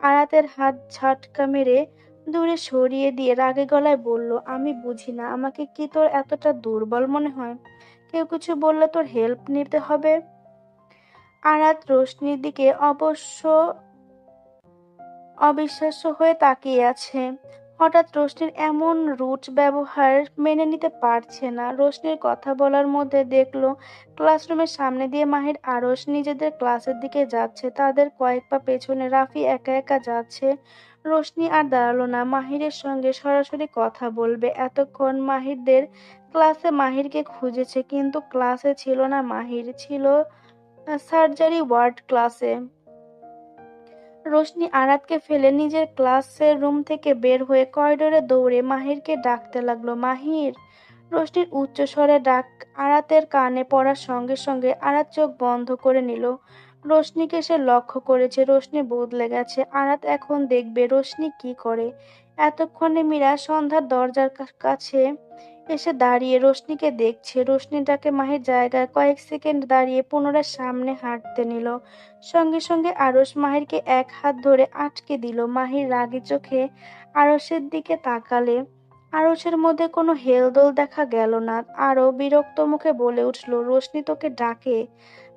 আরাতের হাত ঝাটকা মেরে দূরে সরিয়ে দিয়ে রাগে গলায় বলল, আমি বুঝি না, আমাকে কি তোর এতটা দুর্বল মনে হয়? কেউ কিছু বললে তোর হেল্প নিতে হবে? আরাত রোশনির দিকে অবিশ্বাস্য হয়ে তাকিয়ে আছে। হঠাৎ রোশনির এমন রুড ব্যবহার মেনে নিতে পারছে না। রোশনির কথা বলার মধ্যে দেখলো ক্লাসরুমের সামনে দিয়ে মাহির আরশ নিজেদের ক্লাসের দিকে যাচ্ছে। তাদের কয়েক পা পেছনে রাফি একা একা যাচ্ছে। রোশনি আর দাঁড়ালো না, মাহিরের সঙ্গে সরাসরি কথা বলবে। এতক্ষণ মাহিরদের ক্লাসে মাহিরকে খুঁজেছে, কিন্তু ক্লাসে ছিল না মাহির, ছিল সার্জারি ওয়ার্ড ক্লাসে। রোশনি আরাতকে ফেলে নিজের ক্লাসের রুম থেকে বের হয়ে করিডোরে দৌড়ে মাহিরকে ডাকতে লাগলো, মাহির। রোশনির উচ্চস্বরে ডাক আরাতের কানে পড়ার সঙ্গে সঙ্গে আরাত চোখ বন্ধ করে নিল। রোশনিকে সে লক্ষ্য করেছে। রোশনি বদলে গেছে। আরাত এখন দেখবে রোশনি কি করে। এতক্ষণে মীরা সন্ধ্যার দরজার কাছে এসে দাঁড়িয়ে রোশনিকে দেখছে। রোশনি ডাকে মাহির জায়গায় কয়েক সেকেন্ড দাঁড়িয়ে পুনরায় সামনে হাঁটতে নিল। সঙ্গে সঙ্গে আরশ মাহিরকে এক হাত ধরে আটকে দিল। মাহির রাগী চোখে আরশের দিকে তাকালে আরসের মধ্যে কোনো হেলদোল দেখা গেল না। আরও বিরক্ত মুখে বলে উঠল, রোশনি তোকে ডাকে।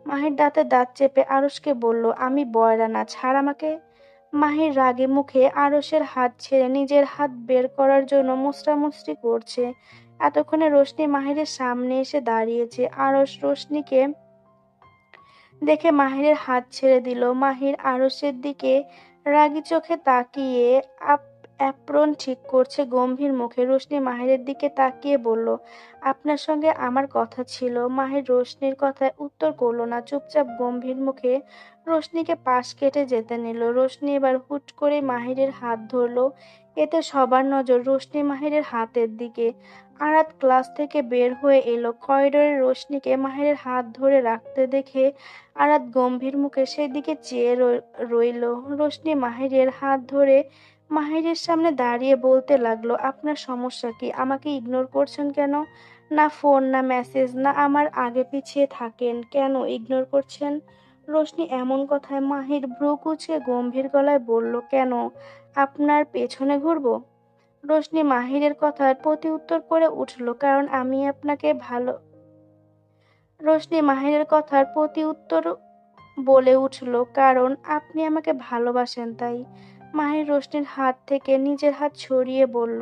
মাহির দাঁতে দাঁত চেপে আরসকে বলল, আমি বয়রা না, ছাড় আমাকে। মাহির রাগে মুখে আরসের হাত ছেড়ে নিজের হাত বের করার জন্য মুচড়ামুচড়ি করছে। এতক্ষণে রোশনি মাহিরের সামনে এসে দাঁড়িয়েছে। আরস রোশনিকে দেখে মাহিরের হাত ছেড়ে দিল। মাহির আরসের দিকে রাগী চোখে তাকিয়ে অ্যাপ্রন ঠিক করছে গম্ভীর মুখে। রোশনি মাহিরের দিকে তাকিয়ে বলল, আপনার সঙ্গে আমার কথা ছিল। মাহির রোশনির কথায় উত্তর করল না, চুপচাপ গম্ভীর মুখে রোশনিকে পাশ কেটে যেতে নিল। রোশনি এবার হুট করে মাহিরের হাত ধরল। এতে সবার নজর রোশনি মাহিরের হাতের দিকে। আরাত ক্লাস থেকে বের হয়ে এলো। করিডোরে রোশনিকে মাহিরের হাত ধরে রাখতে দেখে আরাত গম্ভীর মুখে সেদিকে চেয়ে রইল। রোশনি মাহিরের হাত ধরে মাহিরের সামনে দাঁড়িয়ে বলতে লাগলো, আপনার সমস্যা কি? আমাকে ইগনোর করছেন কেন? না ফোন, না মেসেজ, না আমার আগে পিছিয়ে থাকেন, কেন ইগনোর করছেন? রোশনি এমন কথায় মাহির ভ্রু কুঁচকে গম্ভীর গলায় বলল, কেন আপনার পেছনে ঘুরবো? রোশনি মাহিরের কথার প্রতি উত্তর করে উঠল, কারণ আমি আপনাকে ভালো। রোশনি মাহিরের কথার প্রতি উত্তর বলে উঠল, কারণ আপনি আমাকে ভালোবাসেন তাই। মাহির রোশনির হাত থেকে নিজের হাত সরিয়ে বলল,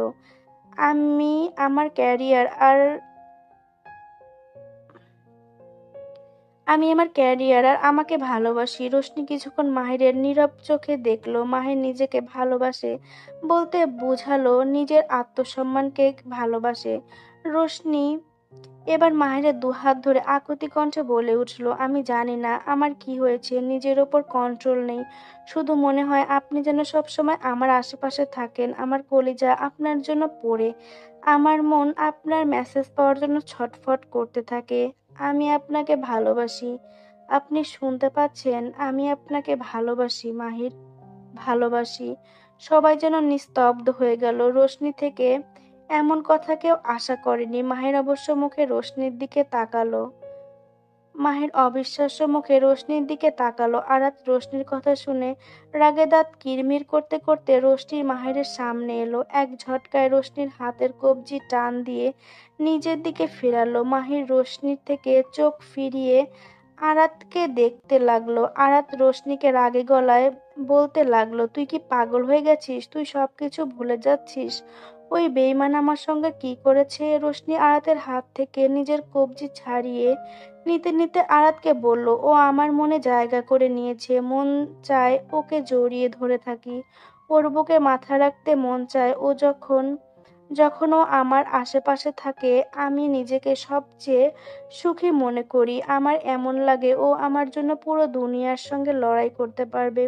আমি আমার ক্যারিয়ার আর আমাকে ভালোবাসি। রোশনি কিছুক্ষণ মাহিরের নীরব চোখে দেখলো। মাহির নিজেকে ভালোবাসে বলতে বোঝালো নিজের আত্মসম্মানকে ভালোবাসে। রোশনি এবার মাহিরের দুহাত ধরে আকুতি কণ্ঠে বলে উঠল, আমি জানি না আমার কি হয়েছে, নিজের ওপর কন্ট্রোল নেই। শুধু মনে হয় আপনি যেন সবসময় আমার আশেপাশে থাকেন। আমার কলিজা আপনার জন্য পড়ে, আমার মন আপনার মেসেজ পাওয়ার জন্য ছটফট করতে থাকে। আমি আপনাকে ভালোবাসি। আপনি শুনতে পাচ্ছেন? আমি আপনাকে ভালোবাসি মাহির, ভালোবাসি। সবাই যেন নিস্তব্ধ হয়ে গেল। রোশনি থেকে এমন কথা কেউ আশা করেনি। মাহির অবশ্য মুখে রোশনির দিকে তাকালো। মাহির অবিশ্বাস্য মুখে রোশনির দিকে তাকালো। আরাত রোশনির কথা শুনে রাগে দাঁত কিরমির করতে করতে রোশনি মাহিরের সামনে এলো। এক ঝটকায় রোশনির হাতের কবজি টান দিয়ে নিজের দিকে ফেরালো। মাহির রোশনির থেকে চোখ ফিরিয়ে আরাতকে দেখতে লাগলো। আরাত রোশনিকে রাগে গলায় বলতে লাগলো, তুই কি পাগল হয়ে গেছিস? তুই সবকিছু ভুলে যাচ্ছিস? ওই বেঈমান আমার সঙ্গে কি করেছে? রোশনি আরাতের হাত থেকে নিজের কবজি ছাড়িয়ে নিতে নিতে আরাতকে বলল, ও আমার মনে জায়গা করে নিয়েছে। মন চায় ওকে জড়িয়ে ধরে থাকি, ওর বুকে মাথা রাখতে মন চায়। ও যখন ও আমার আশেপাশে থাকে আমি নিজেকে সবচেয়ে সুখী মনে করি। আমার এমন লাগে ও আমার জন্য পুরো দুনিয়ার সঙ্গে লড়াই করতে পারবে।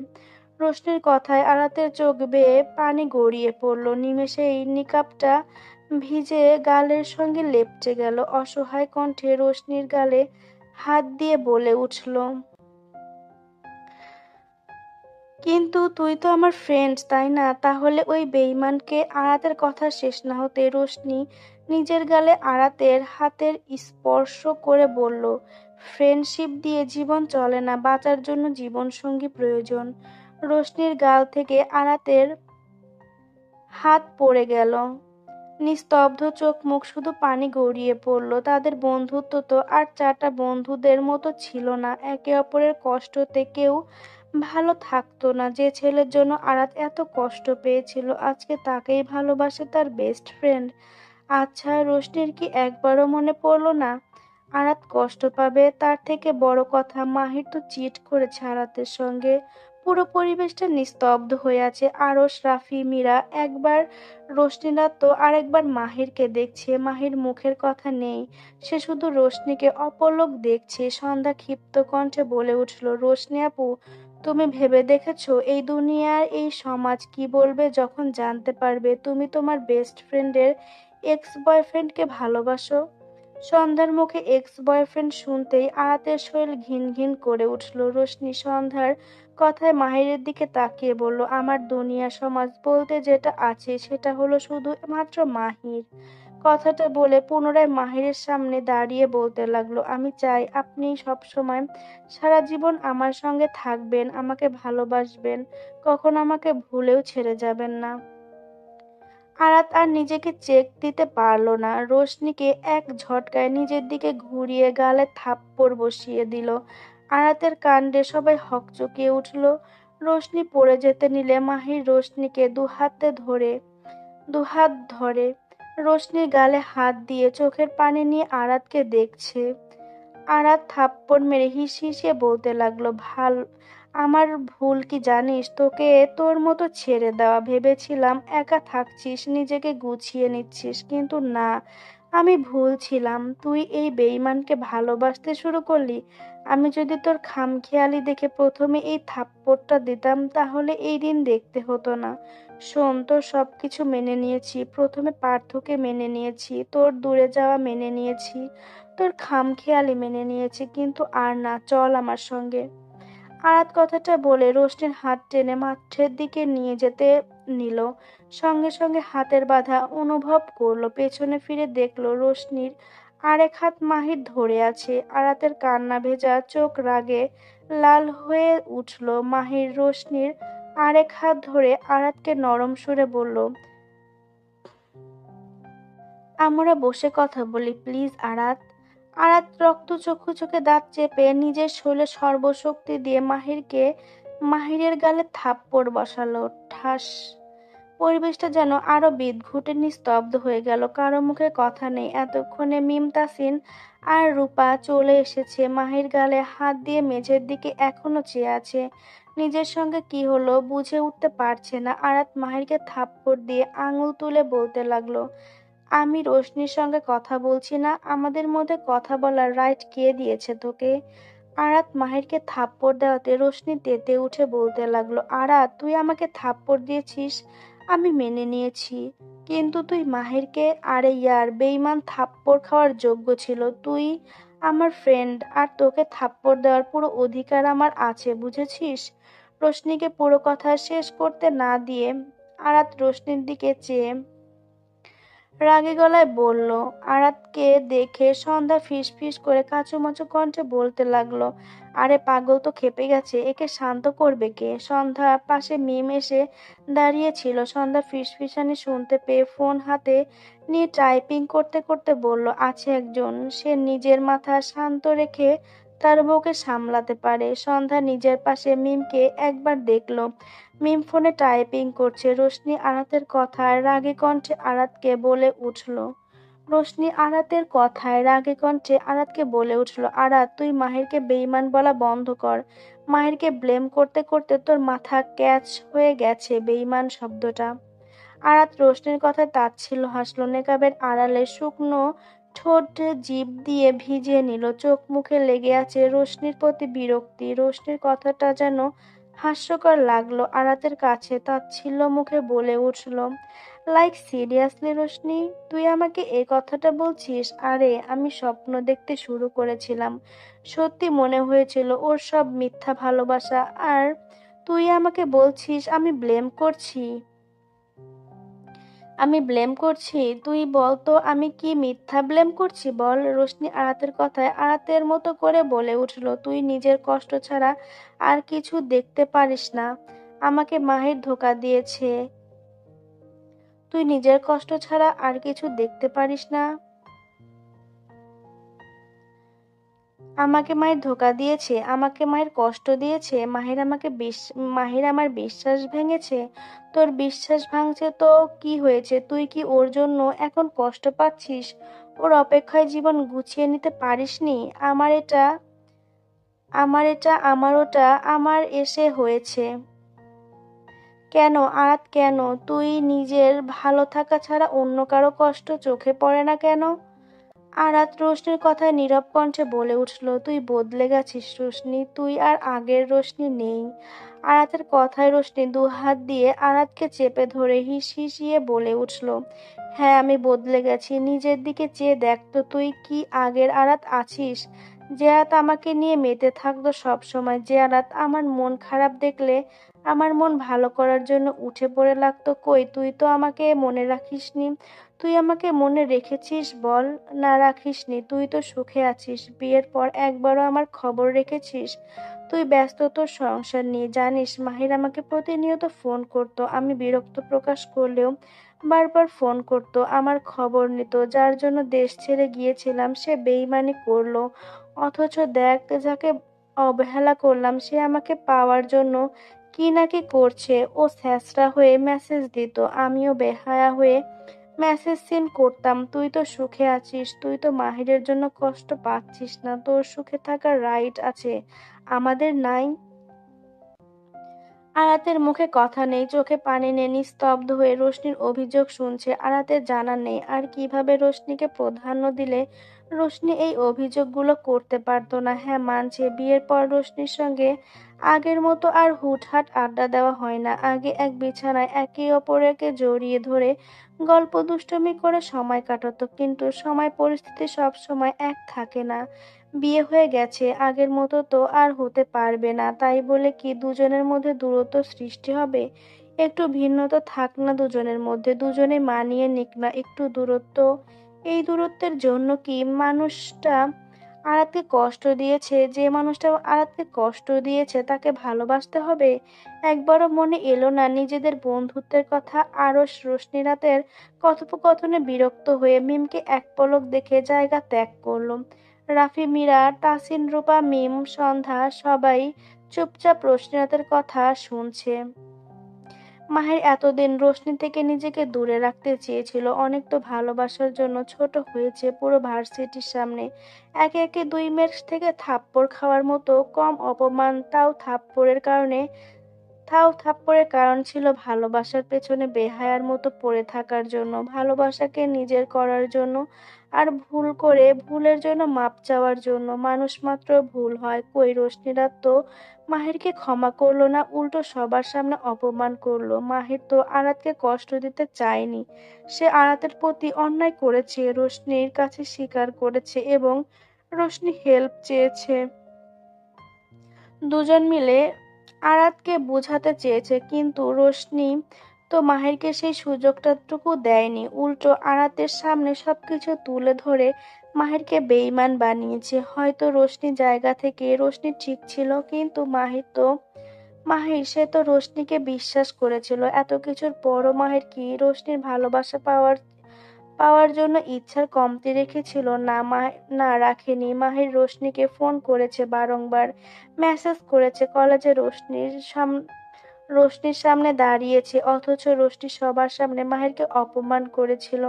রোশনির কথায় আরাতের চোখ বেয়ে পানি গড়িয়ে পড়ল। নিমেষেই নিকাবটা ভিজে গালের সঙ্গে লেপটে গেল। অসহায় কণ্ঠে রোশনির গালে হাত দিয়ে বলে উঠল, কিন্তু তুই তো আমার ফ্রেন্ড, তাই না? তাহলে ওই বেঈমানকে? আরাতের কথা শেষ না হতে রোশনি নিজের গালে আরাতের হাতের স্পর্শ করে বলল, ফ্রেন্ডশিপ দিয়ে জীবন চলে না, বাঁচার জন্য জীবনসঙ্গী প্রয়োজন। রোশনির গাল থেকে আরাতের হাত পড়ে গেল। নিস্তব্ধ চোখ মুখ, শুধু পানি গড়িয়ে পড়ল। তাদের বন্ধুত্ব তো আর চারটা বন্ধুদের মতো ছিল না। একে অপরের কষ্টতে কেউ ভালো থাকতো না। যে ছেলের জন্য আরাত এত কষ্ট পেয়েছিল আজকে তাকেই ভালোবাসে তার বেস্ট ফ্রেন্ড। আচ্ছা, রোশনির কি একবারও মনে পড়লো না আরাত কষ্ট পাবে? তার থেকে বড় কথা, মাহির তো চিট করেছে আরাতের সঙ্গে। পুরো পরিবেশটা নিস্তব্ধ হয়ে আছে। আরশ, রাফি, মীরা একবার রোশনিরা তো আরেকবার মাহিরকে দেখছে। মাহির মুখের কথা নেই, সে শুধু রোশনিকে অপলক দেখছে। সন্ধ্যা ক্ষিপ্ত কণ্ঠে বলে উঠল, রোশনি আপু, তুমি ভেবে দেখেছো এই দুনিয়ার এই সমাজ কি বলবে যখন জানতে পারবে তুমি তোমার বেস্ট ফ্রেন্ডের এক্স বয়ফ্রেন্ডকে ভালোবাসো? সন্ধ্যার মুখে এক্স বয়ফ্রেন্ড শুনতেই আরাতের শরীর ঘিন ঘিন করে উঠল। রোশনি সন্ধ্যার কথায় মাহিরের দিকে তাকিয়ে বলল, আমার দুনিয়া সমাজ বলতে যেটা আছে সেটা হলো শুধু মাত্র মাহির। কথাটা বলে পুনরায় মাহিরের সামনে দাঁড়িয়ে বলতে লাগলো, আমি চাই আপনি সবসময় সারা জীবন আমার সঙ্গে থাকবেন, আমাকে ভালোবাসবেন, কখনো আমাকে ভুলেও ছেড়ে যাবেন না। আরাত আর নিজেকে চেক দিতে পারল না, রোশনিকে এক ঝটকায় নিজের দিকে ঘুরিয়ে গালে থাপ্পড় বসিয়ে দিল। আরাতের কাণ্ডে সবাই হকচকিয়ে উঠল। রোশনি পড়ে যেতে নিলে মাহির রোশনিকে দুহাত ধরে রোশনির গালে হাত দিয়ে চোখের পানি নিয়ে আরাতকে দেখছে। আরাত থাপ্পড় মেরে হিসিয়ে বলতে লাগলো, আমার ভুল কি জানিস? তোকে তোর মতো ছেড়ে দেওয়া, ভেবেছিলাম একা থাকছিস, নিজেকে গুছিয়ে নিচ্ছিস, কিন্তু না, আমি ভুল ছিলাম। তুই এই বেঈমানকে ভালোবাসতে শুরু করলি। আমি যদি তোর খামখেয়ালি দেখে প্রথমে এই থাপ্পড়টা দিতাম, তাহলে এই দিন দেখতে হতো না। শোন, তোর সবকিছু মেনে নিয়েছি, প্রথমে পার্থকে মেনে নিয়েছি, তোর দূরে যাওয়া মেনে নিয়েছি, তোর খামখেয়ালি মেনে নিয়েছি, কিন্তু আর না, চল আমার সঙ্গে। আরাত কথাটা বলে রোশনির হাত টেনে মাঠের দিকে নিয়ে যেতে নিল। সঙ্গে সঙ্গে হাতের বাধা অনুভব করলো। পেছনে ফিরে দেখলো রোশনির আরেক হাত মাহির ধরে আছে। আরাতের কান্না ভেজা চোখ রাগে লাল হয়ে উঠল। মাহির রোশনির আরেক হাত ধরে আরাতকে নরম সুরে বলল, আমরা বসে কথা বলি প্লিজ আরাত। আরাত রক্ত চক্ষু চোখে দাঁত চেপে নিজের শরীরে সর্বশক্তি দিয়ে মাহিরের গালে থাপ্পড় বসালো। ঠাস। পরিবেশটা যেন আরো বিদঘুটে নিস্তব্ধ হয়ে গেল। কারো মুখে কথা নেই। এতক্ষণে মিম, তাসিন আর রূপা চলে এসেছে। মাহির গালে হাত দিয়ে মেঝের দিকে এখনো চেয়ে আছে। নিজের সঙ্গে কি হলো বুঝে উঠতে পারছে না। আরাত মাহিরকে থাপ্পড় দিয়ে আঙুল তুলে বলতে লাগলো, আমি রোশনির সঙ্গে কথা বলছি না? আমাদের মধ্যে কথা বলার রাইট কে দিয়েছে তোকে? আরাত মাহিরকে থাপ্পড় দেওয়াতে রোশনি তেতে উঠে বলতে লাগলো, আরাত, তুই আমাকে থাপ্পড় দিয়েছিস, আমি মেনে নিয়েছি, কিন্তু তুই মাহিরকে, আরে ইয়ার বেঈমান, থাপ্পড় খাওয়ার যোগ্য ছিল। তুই আমার ফ্রেন্ড, আর তোকে থাপ্পড় দেওয়ার পুরো অধিকার আমার আছে, বুঝেছিস? রোশনিকে পুরো কথা শেষ করতে না দিয়ে আরাত রোশনির দিকে চেয়ে রাগী গলায় বলল। আরাতকে দেখে সন্ধ্যা ফিসফিস করে কাঁচুমাচু কণ্ঠে বলতে লাগলো, আরে পাগল তো খেপে গেছে, একে শান্ত করবে কে? সন্ধ্যার পাশে মিম এসে দাঁড়িয়েছিল। সন্ধ্যা ফিসফিসানি শুনতে পেয়ে ফোন হাতে নিয়ে টাইপিং করতে করতে বলল, আছে একজন, সে নিজের মাথা শান্ত রেখে তার বউকে সামলাতে পারে। সন্ধ্যা নিজের পাশে মিমকে একবার দেখলো। মিম ফোনে টাইপিং করছে। রোশনি আরাতের কথায় রাগী কণ্ঠে আরাতকে বলে উঠল আরাত, তুই মাহিরকে বেঈমান বলা বন্ধ কর। মাহিরকে ব্লেম করতে করতে তোর মাথা ক্যাচ হয়ে গেছে বেঈমান শব্দটা। আরাত রোশনির কথায় তাচ্ছিল্য হাসল। নেকাবের আড়ালে শুকনো ঠোঁট জিভ দিয়ে ভিজিয়ে নিল। চোখ মুখে লেগে আছে রোশনির প্রতি বিরক্তি। রোশনির কথাটা যেন হাস্যকর লাগলো আরাতের কাছে। তাচ্ছিল্য মুখে বলে উঠল, লাইক সিরিয়াসলি রোশনি, তুই আমাকে এই কথাটা বলছিস? আরে আমি স্বপ্ন দেখতে শুরু করেছিলাম, সত্যি মনে হয়েছিল ওর সব মিথ্যা ভালোবাসা, আর তুই আমাকে বলছিস আমি ব্লেম করছি? তুই বল তো, আমি কি মিথ্যা ব্লেম করছি বল? রোশনি আরাতের কথায় আরাতের মতো করে বলে উঠল, আর কিছু দেখতে পারিস না? আমাকে মাহির ধোঁকা দিয়েছে, তুই নিজের কষ্ট ছাড়া আর কিছু দেখতে পারিস না? আমাকে মায়ের ধোঁকা দিয়েছে, আমাকে মায়ের কষ্ট দিয়েছে, মাহির আমার বিশ্বাস ভেঙেছে। তোর বিশ্বাস ভাঙছে তো কি হয়েছে? তুই কি ওর জন্য এখন কষ্ট পাচ্ছিস? ওর অপেক্ষায় জীবন গুছিয়ে নিতে পারিসনি? আমার ওটা আমার এসে হয়েছে। কেন আরাত, কেন? তুই নিজের ভালো থাকা ছাড়া অন্য কারো কষ্ট চোখে পড়ে না কেন? আরাত রোশনির কথায় নীরব কণ্ঠে বলে উঠল, তুই বদলে গেছিস রোশনি, তুই আর আগের রোশনি নেই। আরাতের কথায় রোশনি দুহাত দিয়ে আরাতকে চেপে ধরে হিসিয়ে বলে উঠল, হ্যাঁ আমি বদলে গেছি। নিজের দিকে চেয়ে দেখ তো, তুই কি আগের আরাত আছিস? যে আরাত আমাকে নিয়ে মেতে থাকতো সব সময়, যে আরাত আমার মন খারাপ দেখলে আমার মন ভালো করার জন্য উঠে পড়ে লাগতো। কই তুই তো আমাকে মনে রাখিসনি। তুই আমাকে মনে রেখেছিস বল? না রাখিসনি। তুই তো সুখে আছিস। বিয়ের পর একবারও আমার খবর রেখেছিস? তুই ব্যস্ত তোর সংসার নিয়ে। জানিস মাহির আমাকে প্রতিনিয়ত ফোন করতো। আমি বিরক্ত প্রকাশ করলেও বারবার ফোন করতো, আমার খবর নিত। যার জন্য দেশ ছেড়ে গিয়েছিলাম সে বেইমানি করলো। অথচ দেখ যাকে অবহেলা করলাম সে আমাকে পাওয়ার জন্য কি না কি করছে। ও ছ্যাঁচড়া হয়ে মেসেজ দিত, আমিও বেহায়া হয়ে মেসেজ সিন করতাম। তুই তো সুখে আছিস, তুই তো মাহিরের জন্য কষ্ট পাচ্ছিস না। তোর সুখে থাকার রাইট আছে, আমাদের নাই? আরাতের মুখে কথা নেই, চোখে পানি নেই, নিস্তব্ধ হয়ে রোশনির অভিযোগ শুনছে। আরাতের জানা নেই আর কিভাবে রোশনিকে প্রাধান্য দিলে রোশনি এই অভিযোগগুলো করতে পারতো না। হ্যাঁ মানছে, বিয়ের পর রোশনির সঙ্গে আগের মতো আর হুটহাট আড্ডা দেওয়া হয় না। আগে এক বিছানায় একে অপরকে জড়িয়ে ধরে গল্প দুষ্টুমি করে সময় কাটাতো, কিন্তু সময় পরিস্থিতি সব সময় এক থাকে না। বিয়ে হয়ে গেছে, আগের মতো তো আর হতে পারবে না। তাই বলে কি দুজনের মধ্যে দূরত্ব সৃষ্টি হবে? একটু ভিন্নতা থাক না দুজনের মধ্যে, দুজনে মানিয়ে নিক না একটু দূরত্ব। এই দূরত্বের জন্য কি মানুষটা আরাতকে কষ্ট দিয়েছে? যে মানুষটা আরাতকে কষ্ট দিয়েছে তাকে ভালোবাসতে হবে? একবারও মনে এলো না নিজেদের বন্ধুত্বের কথা? আরশ রোশনি রাতের কথোপকথনে বিরক্ত হয়ে মিমকে এক পলক দেখে জায়গা ত্যাগ করলো। রাফি, মীরা, তাসিন, রূপা, মিম, সন্ধ্যা সবাই চুপচাপ রোশনিরাতের কথা শুনছে। মাহির এতদিন রোশনি থেকে নিজেকে দূরে রাখতে চেয়েছিল। অনেক তো ভালোবাসার জন্য ছোট হয়েছে পুরো ভার্সিটির সামনে। একে একে দুই মেয়ের থেকে থাপ্পড় খাওয়ার মতো কম অপমান। তাও থাপ্পড়ের কারণ ছিল ভালোবাসার পেছনে বেহায়ার মতো পড়ে থাকার জন্য, ভালোবাসাকে নিজের করার জন্য, আর ভুল করে ভুলের জন্য মাপ চাওয়ার জন্য। মানুষ মাত্র ভুল হয়। কই রোশনিরা তো মাহিরকে ক্ষমা করলো না, উল্টো সবার সামনে অপমান করলো। মাহির তো আরাতকে কষ্ট দিতে চায়নি, সে আরাতের প্রতি অন্যায় করেছে, রোশনির কাছে স্বীকার করেছে এবং রোশনি হেল্প চেয়েছে। দুজন মিলে আরাতকে বোঝাতে চেয়েছে, কিন্তু রোশনি তো মাহিরকে সেই সুযোগটাটুকু দেয়নি। উল্টো আরাতের সামনে সবকিছু তুলে ধরে মাহিরকে বেইমান বানিয়েছে। হয়তো রোশনি জায়গা থেকে রোশনি ঠিক ছিল, কিন্তু মাহির সে তো রোশনিকে বিশ্বাস করেছিল। এত কিছুর পরও মাহির কি রোশনির ভালোবাসা পাওয়ার পাওয়ার জন্য ইচ্ছার কমতি রেখেছিল? না, না রাখেনি। মাহির রোশনিকে ফোন করেছে বারংবার, মেসেজ করেছে, কলেজে রোশনির সামনে দাঁড়িয়েছে, অথচ রোশনি সবার সামনে মাহিরকে অপমান করেছিল।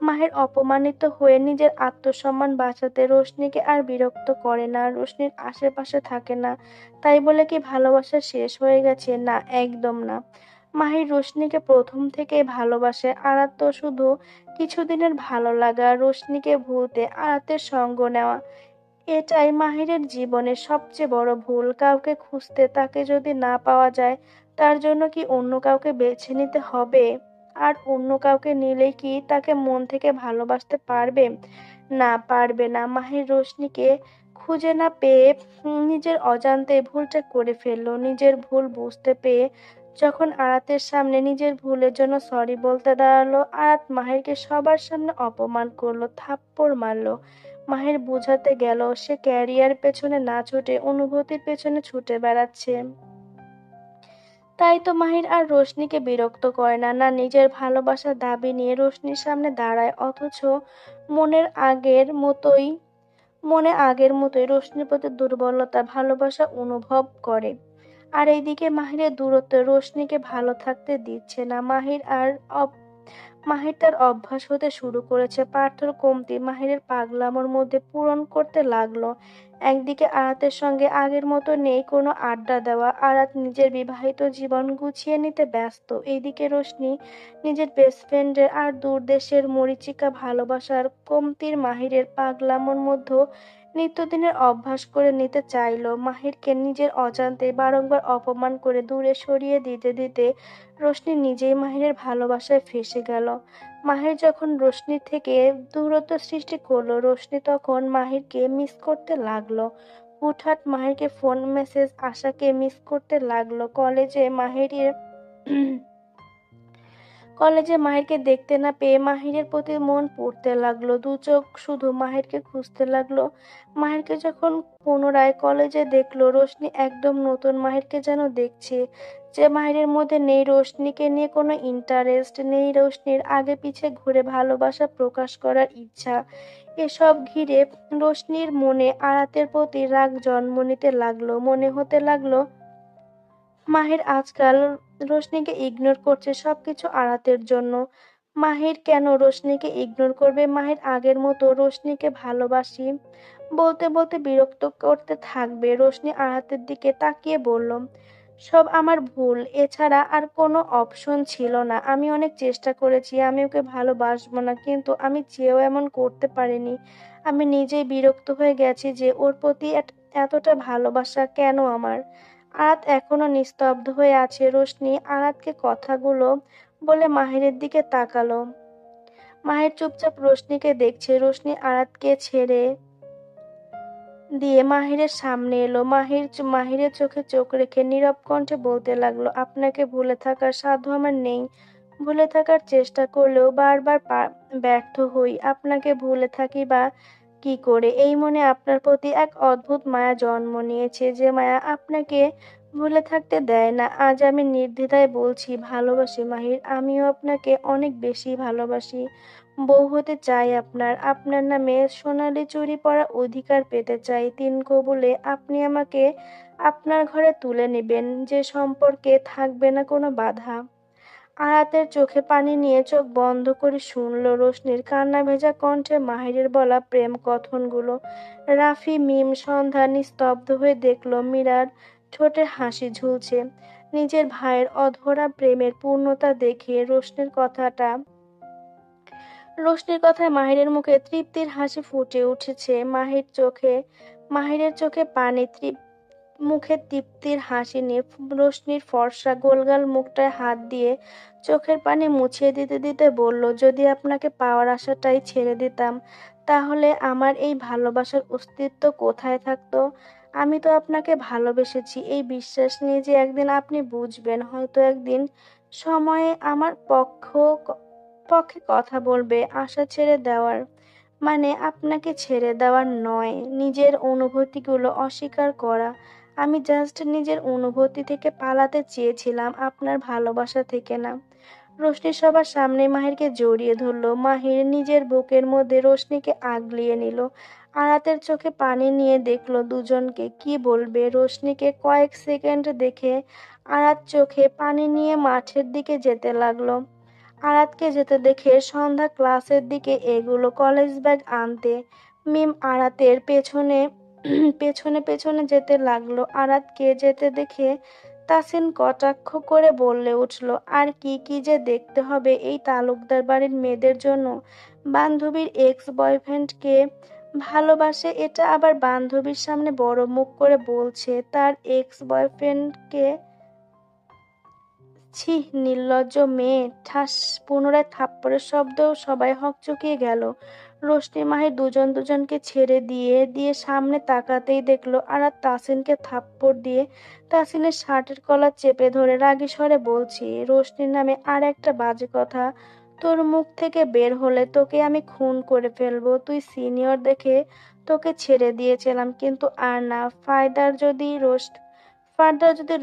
মাহির অপমানিত হয়ে নিজের আত্মসম্মান বাঁচাতে রোশনিকে আর বিরক্ত করে না, রোশনির আশেপাশে থাকে না। তাই বলে কি ভালোবাসা শেষ হয়ে গেছে? না, একদম না। মাহির রোশনিকে প্রথম থেকেই ভালোবাসে। আরাত তো শুধু কিছুদিনের ভালো লাগা, রোশনিকে ভুলতে আরাতের সঙ্গ নেওয়া। এটাই মাহিরের জীবনের সবচেয়ে বড় ভুল। কাউকে খুঁজতে তাকে যদি না পাওয়া যায়, তার জন্য কি অন্য কাউকে বেছে নিতে হবে? আর অন্য কাউকে নিলেই কি তাকে মন থেকে ভালোবাসতে পারবে? না, পারবে না। মাহির রোশনিকে খুঁজে না পেয়ে নিজের অজান্তে ভুলটা করে ফেললো। নিজের ভুল বুঝতে পেয়ে যখন আরাতের সামনে নিজের ভুলের জন্য সরি বলতে দাঁড়ালো, আরাত মাহিরকে সবার সামনে অপমান করলো, থাপ্পড় মারলো। মাহির বোঝাতে গেল সে ক্যারিয়ার পেছনে না ছুটে অনুভূতির পেছনে ছুটে বেড়াচ্ছে। তাই তো মাহির আর রোশনিকে বিরক্ত করে না, না নিজের ভালোবাসার দাবি নিয়ে রোশনির সামনে দাঁড়ায়, অথচ মনের আগের মতোই মনে আগের মতোই রোশনির প্রতি দুর্বলতা ভালোবাসা অনুভব করে। আর এইদিকে মাহিরের দূরত্ব রোশনিকে ভালো থাকতে দিচ্ছে না। মাহির তার অভ্যাস হতে শুরু করেছে। পার্থর কমতি মাহিরের পাগলামোর মধ্যে পূরণ করতে লাগলো। একদিকে আরাতের সঙ্গে আগের মতো নেই কোনো আড্ডা দেওয়া, আরাত নিজের বিবাহিত জীবন গুছিয়ে নিতে ব্যস্ত। এইদিকে রোশনি নিজের বেস্ট ফ্রেন্ডের আর দূরদেশের মরীচিকা ভালোবাসার কমতির মাহিরের পাগলামোর মধ্যে নিত্যদিনের অভ্যাস করে নিতে চাইলো। মাহিরকে নিজের অজান্তে বারংবার অপমান করে দূরে সরিয়ে দিতে দিতে রোশনি নিজেই মাহিরের ভালোবাসায় ফেঁসে গেল। মাহির যখন রোশনির থেকে দূরত্ব সৃষ্টি করলো, রোশনি তখন মাহিরকে মিস করতে লাগলো। হুটহাট মাহিরকে ফোন মেসেজ আশাকে মিস করতে লাগলো। কলেজে মাহিরকে দেখতে না পেয়ে মাহিরের প্রতি মন পড়তে লাগলো। দু চোখ শুধু মাহিরকে খুঁজতে লাগলো। মাহিরকে যখন পুনরায় কলেজে দেখলো, রোশনি একদম নতুন মাহিরকে যেন দেখছে। যে মাহিরের মধ্যে নেই রোশনিকে নিয়ে কোনো ইন্টারেস্ট, নেই রোশনির আগে পিছে ঘুরে ভালোবাসা প্রকাশ করার ইচ্ছা। এসব ঘিরে রোশনির মনে আরাতের প্রতি রাগ জন্ম নিতে লাগলো। মনে হতে লাগলো মাহির আজকাল রোশনিকে ইগনোর করছে সবকিছু আড়াতের জন্য। মাহির কেন রোশনিকে ইগনোর করবে? মাহির আগের মতো রোশনিকে ভালোবাসি বলতে বলতে বিরক্ত করতে থাকবে। রোশনি আড়াতের দিকে তাকিয়ে বলল, সব আমার ভুল, এছাড়া আর কোনো অপশন ছিল না। আমি অনেক চেষ্টা করেছি, আমি ওকে ভালোবাসবো না, কিন্তু আমি চেয়েও এমন করতে পারিনি। আমি নিজেই বিরক্ত হয়ে গেছি যে ওর প্রতি এতটা ভালোবাসা কেন আমার। আরাত এখনো নিস্তব্ধ হয়ে আছে। রোশনি আরাতকে কথাগুলো বলে মাহিরের দিকে তাকালো। মাহির চুপচাপ রোশনিকে দেখছে। রোশনি আরাতকে ছেড়ে দিয়ে মাহিরের সামনে এলো। মাহিরের চোখে চোখ রেখে নীরব কণ্ঠে বলতে লাগলো, আপনাকে ভুলে থাকার সাধ্য আমার নেই। ভুলে থাকার চেষ্টা করলেও বারবার ব্যর্থ হই। আপনাকে ভুলে থাকি বা কি করে? এই মনে আপনার প্রতি এক অদ্ভুত মায়া জন্ম নিয়েছে, যে মায়া আপনাকে ভুলে থাকতে দেয় না। আজ আমি নির্দ্বিধায় বলছি, ভালোবাসি মাহির, আমিও আপনাকে অনেক বেশি ভালোবাসি। বউ হতে চাই আপনার। আপনার নামে সোনালী চুড়ি পরার অধিকার পেতে চাই। তিন কবুলে আপনি আমাকে আপনার ঘরে তুলে নেবেন, যে সম্পর্কে থাকবে না কোনো বাধা। আরাতের চোখে পানি নিয়ে চোখ বন্ধ করে শুনল রোশনির কান্না ভেজা কণ্ঠে মাহিরের বলা প্রেম কথনগুলো। রাফি, মিম, সন্ধ্যা নিস্তব্ধ হয়ে দেখল মীরার ঠোঁটে হাসি ঝুলছে। নিজের ভাইয়ের অধরা প্রেমের পূর্ণতা দেখে রোশনির কথায় মাহিরের মুখে তৃপ্তির হাসি ফুটে উঠেছে। মাহিরের চোখে পানি, মুখে তৃপ্তির হাসি নিয়ে রোশনির ফর্সা গোলগাল মুখটায় হাত দিয়ে চোখের পানি মুছিয়ে দিতে দিতে বলল, যদি আপনাকে পাওয়ার আশাটাই ছেড়ে দিতাম, তাহলে আমার এই ভালোবাসার অস্তিত্ব কোথায় থাকতো? আমি তো আপনাকে ভালোবেসেছি এই বিশ্বাস নিয়ে যে একদিন আপনি বুঝবেন, হয়তো একদিন সময়ে আমার পক্ষে কথা বলবে। আশা ছেড়ে দেওয়ার মানে আপনাকে ছেড়ে দেওয়ার নয়, নিজের অনুভূতিগুলো অস্বীকার করা। আমি জাস্ট নিজের অনুভূতি থেকে পালাতে চেয়েছিলাম, আপনার ভালোবাসা থেকে না। রোশনি সবার সামনে মাহিরকে জড়িয়ে ধরল। মাহির নিজের বুকের মধ্যে রোশনিকে আগলিয়ে নিল। আরাতের চোখে পানি নিয়ে দেখলো দুজনকে কি বলবে। রোশনিকে কয়েক সেকেন্ড দেখে আরাত চোখে পানি নিয়ে মাঠের দিকে যেতে লাগলো। আরাতকে যেতে দেখে সন্ধ্যা ক্লাসের দিকে এগুলো কলেজ ব্যাগ আনতে। মিম আরাতের পেছনে পেছনে পেছনে যেতে লাগলো। আরাতকে যেতে দেখে তাসিন কটাক্ষ করে বললে উঠল, আর কি কি যে দেখতে হবে এই তালুকদার বাড়ির মেয়েদের জন্য। বান্ধবীর এক্স বয়ফ্রেন্ডকে ভালোবাসে, এটা আবার বান্ধবীর সামনে বড় মুখ করে বলছে তার এক্স বয়ফ্রেন্ডকে। ছি, নির্লজ্জ মেয়ে। ঠাস, পুনরায় থাপ্পড়ের শব্দ। সবাই হকচকিয়ে গেল। রোশনি মাহির দুজনকে ছেড়ে দিয়ে দিয়ে সামনে তাকাতেই দেখলো আরাত তাসিনকে থাপ্পড় দিয়ে তাসিনের শার্টের কলার চেপে ধরে রাগী স্বরে বলছি, রোশনির নামে আর একটা বাজে কথা তোর মুখ থেকে বের হলে তোকে আমি খুন করে ফেলবো। তুই সিনিয়র দেখে তোকে ছেড়ে দিয়েছিলাম, কিন্তু আর না। ফার্দার যদি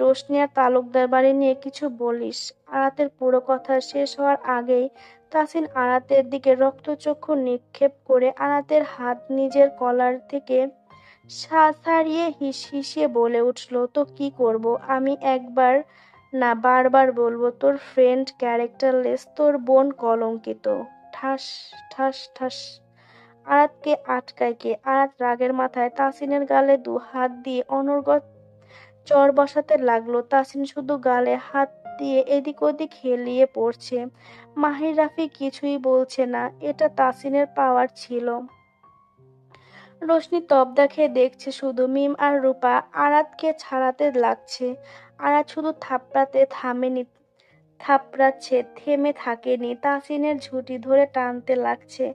রোশনি আর তালুকদার বাড়ি নিয়ে কিছু বলিস। আরাতের পুরো কথা শেষ হওয়ার আগেই তাসিন আরাতের দিকে রক্তচক্ষু নিক্ষেপ করে আরাতের হাত নিজের কলার থেকে ছাড়িয়ে হিসিয়ে বলে উঠল, তো কি করব? আমি একবার না বারবার বলবো, তোর ফ্রেন্ড ক্যারেক্টারলেস, তোর বোন কলঙ্কিত। ঠাস ঠাস ঠাস। আরাতকে আটকায় কে? আরাত রাগের মাথায় তাসিনের গালে দু হাত দিয়ে অনর্গল চড় বসাতে লাগলো। তাসিন শুধু গালে হাত দিয়ে এদিক ওদিক হেলিয়ে পড়ছে। মাহির রাফি কিছুই বলছে না। এটা তাসিনের পাওয়ার ছিল। রোশনি তবদা খেয়ে দেখছে শুধু। মিম আর রূপা আরাতকে ছাড়াতে লাগছে। আরাত শুধু থাপড়াচ্ছে, থেমে থাকেনি। তাসিনের ঝুঁটি ধরে টানতে লাগছে।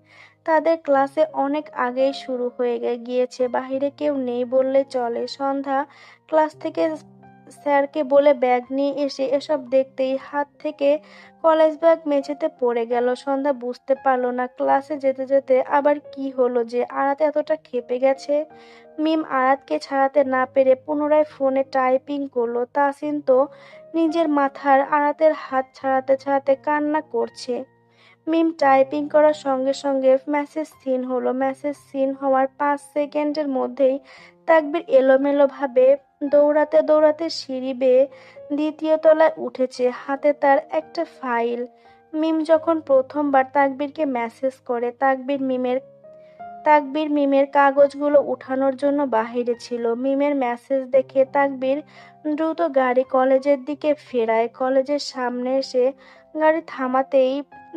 তাদের ক্লাসে অনেক আগেই শুরু হয়ে গিয়েছে, বাহিরে কেউ নেই বললে চলে। সন্ধ্যা ক্লাস থেকে স্যারকে বলে ব্যাগ নিয়ে এসে এসব দেখতেই হাত থেকে কলেজ ব্যাগ মেঝেতে পড়ে গেল। সন্ধ্যা বুঝতে পারলো না ক্লাসে যেতে যেতে আবার কি হলো যে আরাত এতটা ক্ষেপে গেছে। মিম আরাতকে ছাড়াতে না পেরে পুনরায় ফোনে টাইপিং করলো। তাসিন তো নিজের মাথার আরাতের হাত ছাড়াতে ছাড়াতে কান্না করছে। মিম টাইপিং করার সঙ্গে সঙ্গে মেসেজ সিন হলো। মেসেজ সিন হওয়ার 5 সেকেন্ডের মধ্যেই তাকবীর এলোমেলোভাবে দৌড়াতে দৌড়াতে সিঁড়ি বেয়ে 2য় তলায় উঠেছে। হাতে তার একটা ফাইল। মিম যখন প্রথমবার তাকবীরকে মেসেজ করে, তাকবীর মিমের কাগজগুলো উঠানোর জন্য বাহিরে ছিল। মিমের মেসেজ দেখে তাকবীর দ্রুত গাড়ি কলেজের দিকে ফেরায়। কলেজের সামনে এসে গাড়ি থামাতেই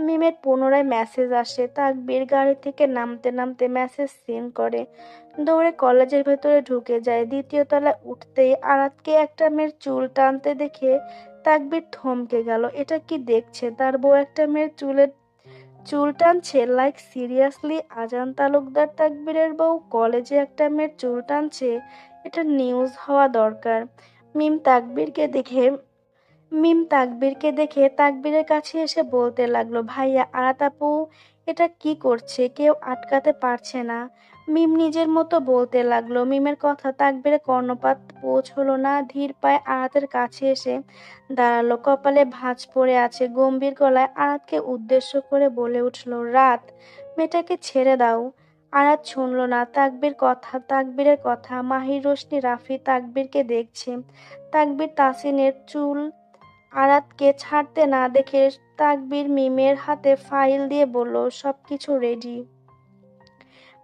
মিমের পুনরায় মেসেজ আসে। তাকবীর গাড়ি থেকে নামতে নামতে মেসেজ সিন করে দৌড়ে কলেজের ভেতরে ঢুকে যায়। 2য় তলায় উঠতেই আরাতকে একটা মেয়ের চুল টানতে দেখে তাকবীর থমকে গেল। এটা কি দেখছে? তার বউ একটা মেয়ের চুল টানছে? Like seriously? আজান তালুকদার তাকবীরের বউ কলেজে একটা মেয়ের চুল টানছে? এটা নিউজ হওয়া দরকার। মিম তাকবীরকে দেখে তাকবীরের কাছে এসে বলতে লাগলো, ভাইয়া আরাত আপু এটা কি করছে? কেউ আটকাতে পারছে না। মিম নিজের মতো বলতে লাগলো। মিমের কথা তাকবীরের কর্ণপাত পৌঁছলো না। ধীর পায়ে আরাতের কাছে এসে দাঁড়ালো। কপালে ভাঁজ পড়ে আছে। গম্ভীর গলায় আরাতকে উদ্দেশ্য করে বলে উঠল, রাত, মেয়েটাকে ছেড়ে দাও। আরাত শুনল না তাকবীরের কথা। মাহির, রোশনি, রাফি তাকবীরকে দেখছে। তাকবীর তাসিনের চুল আরাতকে ছাড়তে না দেখে তাকবীর মিমের হাতে ফাইল দিয়ে বলল, সবকিছু রেডি।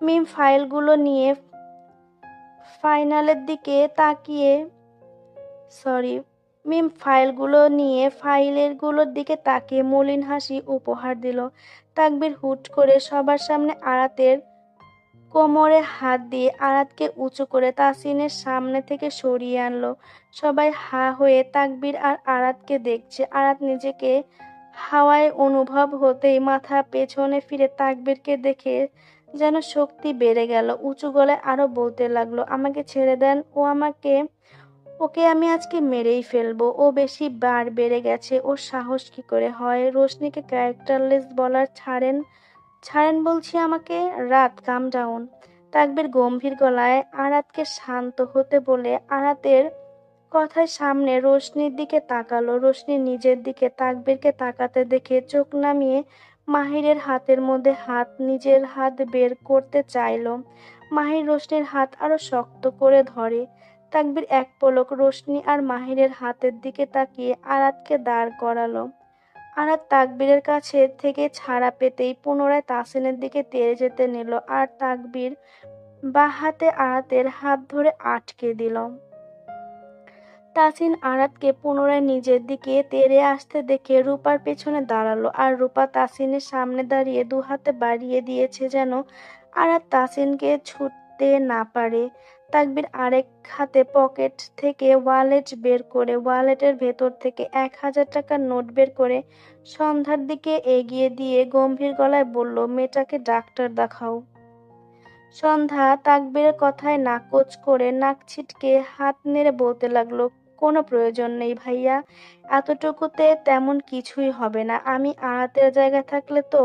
মিম ফাইলগুলো নিয়ে ফাইনালের দিকে তাকিয়ে সরি মিম ফাইলেরগুলোর দিকে তাকিয়ে মলিন হাসি উপহার দিল। তাকবীর হুট করে সবার সামনে আরাতের কোমরে হাত দিয়ে আরাতকে উঁচু করে তাসিনের সামনে থেকে সরিয়ে আনলো। সবাই হা হয়ে তাকবীর আর আরাতকে দেখছে। আরাত নিজেকে হাওয়ায় অনুভব হতেই মাথা পেছনে ফিরে তাকবীরকে দেখে যেন শক্তি বেড়ে গেল। উঁচু গলায় আরো বলতে লাগলো, আমাকে ছেড়ে দেন। ওকে আমি আজকে মেরেই ফেলবো। ও বেশি বার বেড়ে গেছে। ওর সাহস কি করে হয় রোশনিকে ক্যারেক্টারলেস বলার? ছাড়েন ছাড়েন বলছি আমাকে। রাত, কাম ডাউন। তাকবীর গম্ভীর গলায় আরাতকে শান্ত হতে বলে আরাতের কথায় সামনে রোশনির দিকে তাকালো। রোশনি নিজের দিকে তাকবীরকে তাকাতে দেখে চোখ নামিয়ে মাহিরের হাতের মধ্যে নিজের হাত বের করতে চাইলো। মাহির রোশনির হাত আরো শক্ত করে ধরে। তাকবীর এক পলক রোশনি আর মাহিরের হাতের দিকে তাকিয়ে আরাতকে দাঁড় করালো। আরাত তাকবীরের কাছে থেকে ছাড়া পেতেই পুনরায় তাসিনের দিকে তেড়ে যেতে নিল আর তাকবীর বাঁ হাতে আরাতের হাত ধরে আটকে দিল। তাসিন আরাতকে পুনরায় নিজের দিকে তেড়ে আসতে দেখে রূপার পেছনে দাঁড়ালো আর রূপা তাসিনের সামনে দাঁড়িয়ে দুহাতে বাড়িয়ে দিয়েছে যেন আরাত তাসিনকে ছুঁতে না পারে। তাকবীর আরেক হাতে পকেট থেকে ওয়ালেট বের করে ওয়ালেটের ভেতর থেকে 1000 টাকার নোট বের করে সন্ধ্যার দিকে এগিয়ে দিয়ে গম্ভীর গলায় বলল, মেয়েটাকে ডাক্তার দেখাও। সন্ধ্যা তাকবীরের কথায় নাকচ করে নাক ছিটকে হাত নেড়ে বলতে লাগলো, কোনো প্রয়োজন নেই ভাইয়া, এতটুকুতে তেমন কিছুই হবে না। আমি আরাতের জায়গায় থাকলে তো।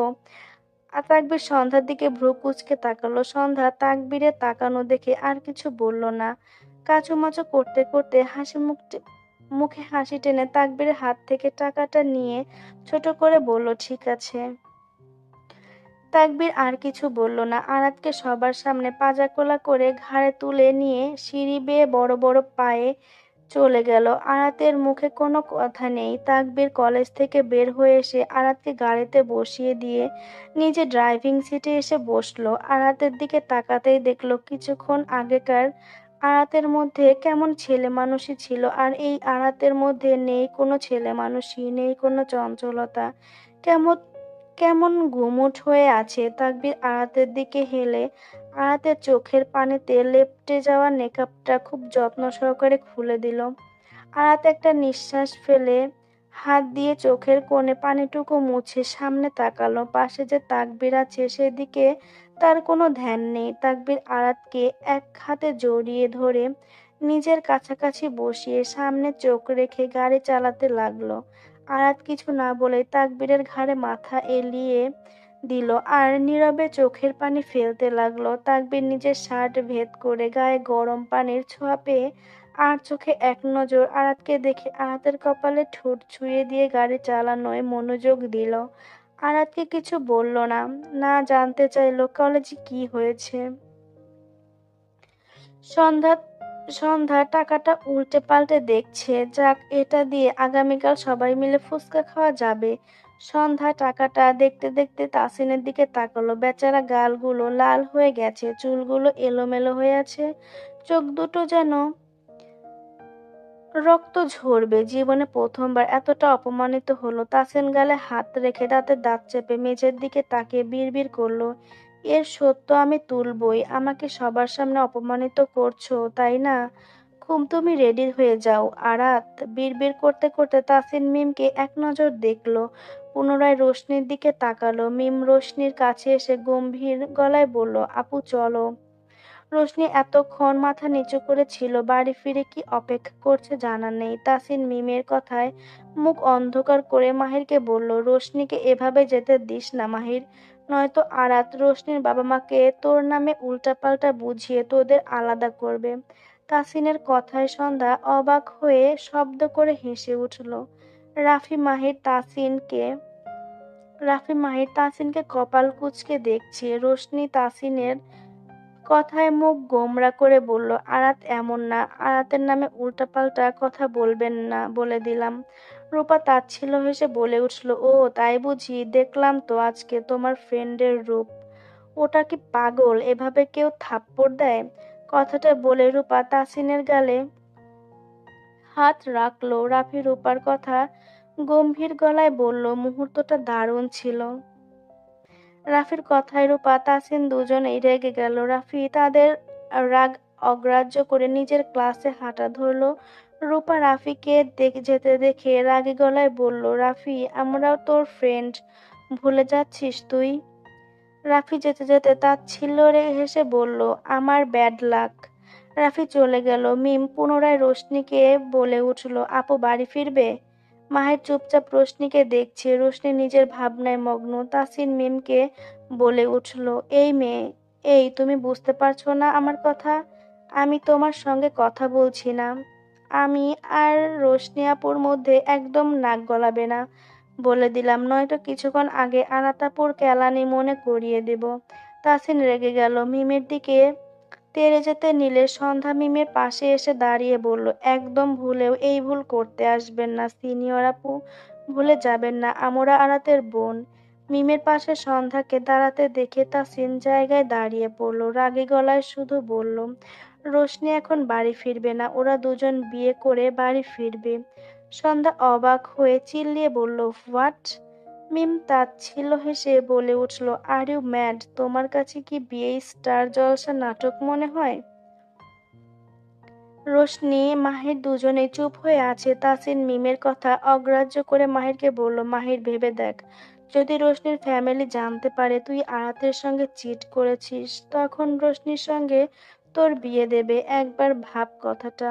তাকবীর সন্ধ্যার দিকে ভ্রু কুঁচকে তাকালো। সন্ধ্যা তাকবীরের তাকানো দেখে আর কিছু বলল না। কাচুমাচু করতে করতে মুখে হাসি টেনে তাকবীরের হাত থেকে টাকাটা নিয়ে ছোট করে বলল, ঠিক আছে। তাকবীর আর কিছু বলল না। আরাতকে সবার সামনে পাজাকোলা করে ঘাড়ে তুলে নিয়ে সিঁড়ি বেয়ে বড় বড় পায়ে চলে গেল। আরাতের মুখে কোনো কথা নেই। তাকবীর কলেজ থেকে বের হয়ে এসে আরাতকে গাড়িতে বসিয়ে দিয়ে নিজে ড্রাইভিং সিটে এসে বসলো। আরাতের দিকে তাকাতেই দেখলো কিছুক্ষণ আগেকার আরাতের মধ্যে কেমন ছেলেমানুষি ছিল আর এই আরাতের মধ্যে নেই কোনো ছেলেমানুষি, নেই কোনো চঞ্চলতা। কেমন কেমন গুমোট হয়ে আছে। তাকবীর আরাতের দিকে হেলে আরাতের চোখের পানিতে লেপ্টে যাওয়া নেকাবটা খুব যত্ন সহকারে খুলে দিল। আরাত একটা নিঃশ্বাস ফেলে হাত দিয়ে চোখের কোণে পানিটুকু মুছে সামনে তাকালো। পাশে যে তাকবীর আছে সেদিকে তার কোনো ধ্যান নেই। তাকবীর আরাতকে এক হাতে জড়িয়ে ধরে নিজের কাছাকাছি বসিয়ে সামনে চোখ রেখে গাড়ি চালাতে লাগলো। আরাত কিছু না বলেই তাকবীরের ঘাড়ে মাথা এলিয়ে দিল আর নীরবে চোখের পানি ফেলতে লাগলো। তাকবীর নিজের শার্ট ভেদ করে গায়ে গরম পানির ছোঁয়া পেয়ে আর চোখে এক নজর আরাতকে দেখে আরাতের কপালে ঠোঁট ছুঁয়ে দিয়ে গাড়ি চালানোয় মনোযোগ দিল। আরাতকে কিছু বলল না, না জানতে চাইলো কলেজে কি হয়েছে। সন্ধ্যা সন্ধ্যা টাকাটা উল্টে পাল্টে দেখছে, যাক এটা দিয়ে আগামীকাল সবাই মিলে ফুচকা খাওয়া যাবে। সন্ধ্যা টাকাটা দেখতে দেখতে তাসিনের দিকে তাকালো। বেচারা গালগুলো লাল হয়ে গেছে, চুলগুলো এলোমেলো হয়ে আছে, চোখ দুটো যেন রক্ত ঝরবে। জীবনে প্রথমবার এতটা অপমানিত হলো। তাসিন গালে হাত রেখে দাঁতে দাঁত চেপে মেঝের দিকে তাকিয়ে বিড়বিড় করলো, এর সত্য আমি তুলবই। আমাকে সবার সামনে অপমানিত করছো, তাই না? তুমি রেডি হয়ে যাও আরাত। বিড়বিড় করতে করতে তাসিন মিমকে এক নজর দেখলো, পুনরায় রোশনির দিকে তাকালো। মিম রোশনির কাছে এসে গম্ভীর গলায় বলল, আপু চলো। রোশনি এতক্ষণ মাথা নিচু করে ছিল, বাড়ি ফিরে কি অপেক্ষা করছে জানা নেই। তাসিন মিমের কথায় মুখ অন্ধকার করে মাহিরকে বলল, রোশনিকে এভাবে যেতে দিস না মাহির, নয়তো আরাত রোশনির বাবা মাকে তোর নামে উল্টাপাল্টা বুঝিয়ে তোদের আলাদা করবে। তাসিনের কথায় সন্ধ্যা অবাক হয়ে শব্দ করে হেসে উঠল। রাফি মাহির তাসিনকে রাফি মাহির তাসিনকে কপাল কুঁচকে দেখছে। রোশনি তাসিনের কথায় মুখ গোমড়া করে বলল, আরাত এমন না, আরাতের নামে উল্টাপাল্টা কথা বলবেন না বলে দিলাম। রূপা তাচ্ছিল্য হেসে বলে উঠল, ও তাই বুঝি, দেখলাম তো আজকে তোমার ফ্রেন্ডের রূপ। ওটা কি পাগল, এভাবে কেউ থাপ্পড় দেয়? কথাটা বলে রূপা তাসিনের গালে হাত রাখলো। রাফি রূপার কথা গম্ভীর গলায় বলল, মুহূর্তটা দারুণ ছিল। রাফির কথায় রূপা তাসিন দুজনেই রেগে গেল। রাফি তাদের রাগ অগ্রাহ্য করে নিজের ক্লাসে হাঁটা ধরলো। রূপা রাফিকে যেতে দেখে রাগী গলায় বলল, রাফি আমরাও তোর ফ্রেন্ড, ভুলে যাচ্ছিস তুই? রাফি যেতে যেতে তাচ্ছিল্য হেসে বলল, আমার ব্যাড লাক। রাফি চলে গেল। মিম পুনরায় রোশনিকে বলে উঠল, আপু বাড়ি ফিরবে? মাহির চুপচাপ রোশনিকে দেখছে। রোশনি নিজের ভাবনায় মগ্ন। তাসিন মিমকে বলে উঠল, এই মেয়ে, এই তুমি বুঝতে পারছো না আমার কথা? আমি তোমার সঙ্গে কথা বলছি না। আমি আর রোশনি আপুর মধ্যে একদম নাক গলাবে না বলে দিলাম, নয়তো কিছুক্ষণ আগে আরাতাপুর কেলানি মনে করিয়ে দেব। তাসিন রেগে গেল। মিমের দিকে তেড়ে যেতে নিলে সন্ধ্যা মিমের পাশে এসে দাঁড়িয়ে বলল, একদম ভুলেও এই ভুল করতে আসবেন না সিনিয়র আপু, ভুলে যাবেন না আমরা আরাতের বোন। মিমের পাশে সন্ধ্যাকে দাঁড়াতে দেখে তাসিন জায়গায় দাঁড়িয়ে পড়ল। রাগী গলায় শুধু বলল, রোশনি এখন বাড়ি ফিরবে না, ওরা দুজন বিয়ে করে বাড়ি ফিরবে। সন্ধ্যা অবাক হয়ে চিল্লিয়ে বলল, হোয়াট? মিম তাচ্ছিল্য হেসে বলে উঠল, আর ইউ ম্যাড? তোমার কাছে কি বিয়ে স্টার জলসা নাটক মনে হয়? রোশনি মাহির দুজনেই চুপ হয়ে আছে। তাসিন মিমের কথা অগ্রাহ্য করে মাহিরকে বলল, মাহির ভেবে দেখ, যদি রোশনির ফ্যামিলি জানতে পারে তুই আরাতের সঙ্গে চিট করেছিস, তখন রোশনির সঙ্গে তোর বিয়ে দেবে। একবার ভাব কথাটা।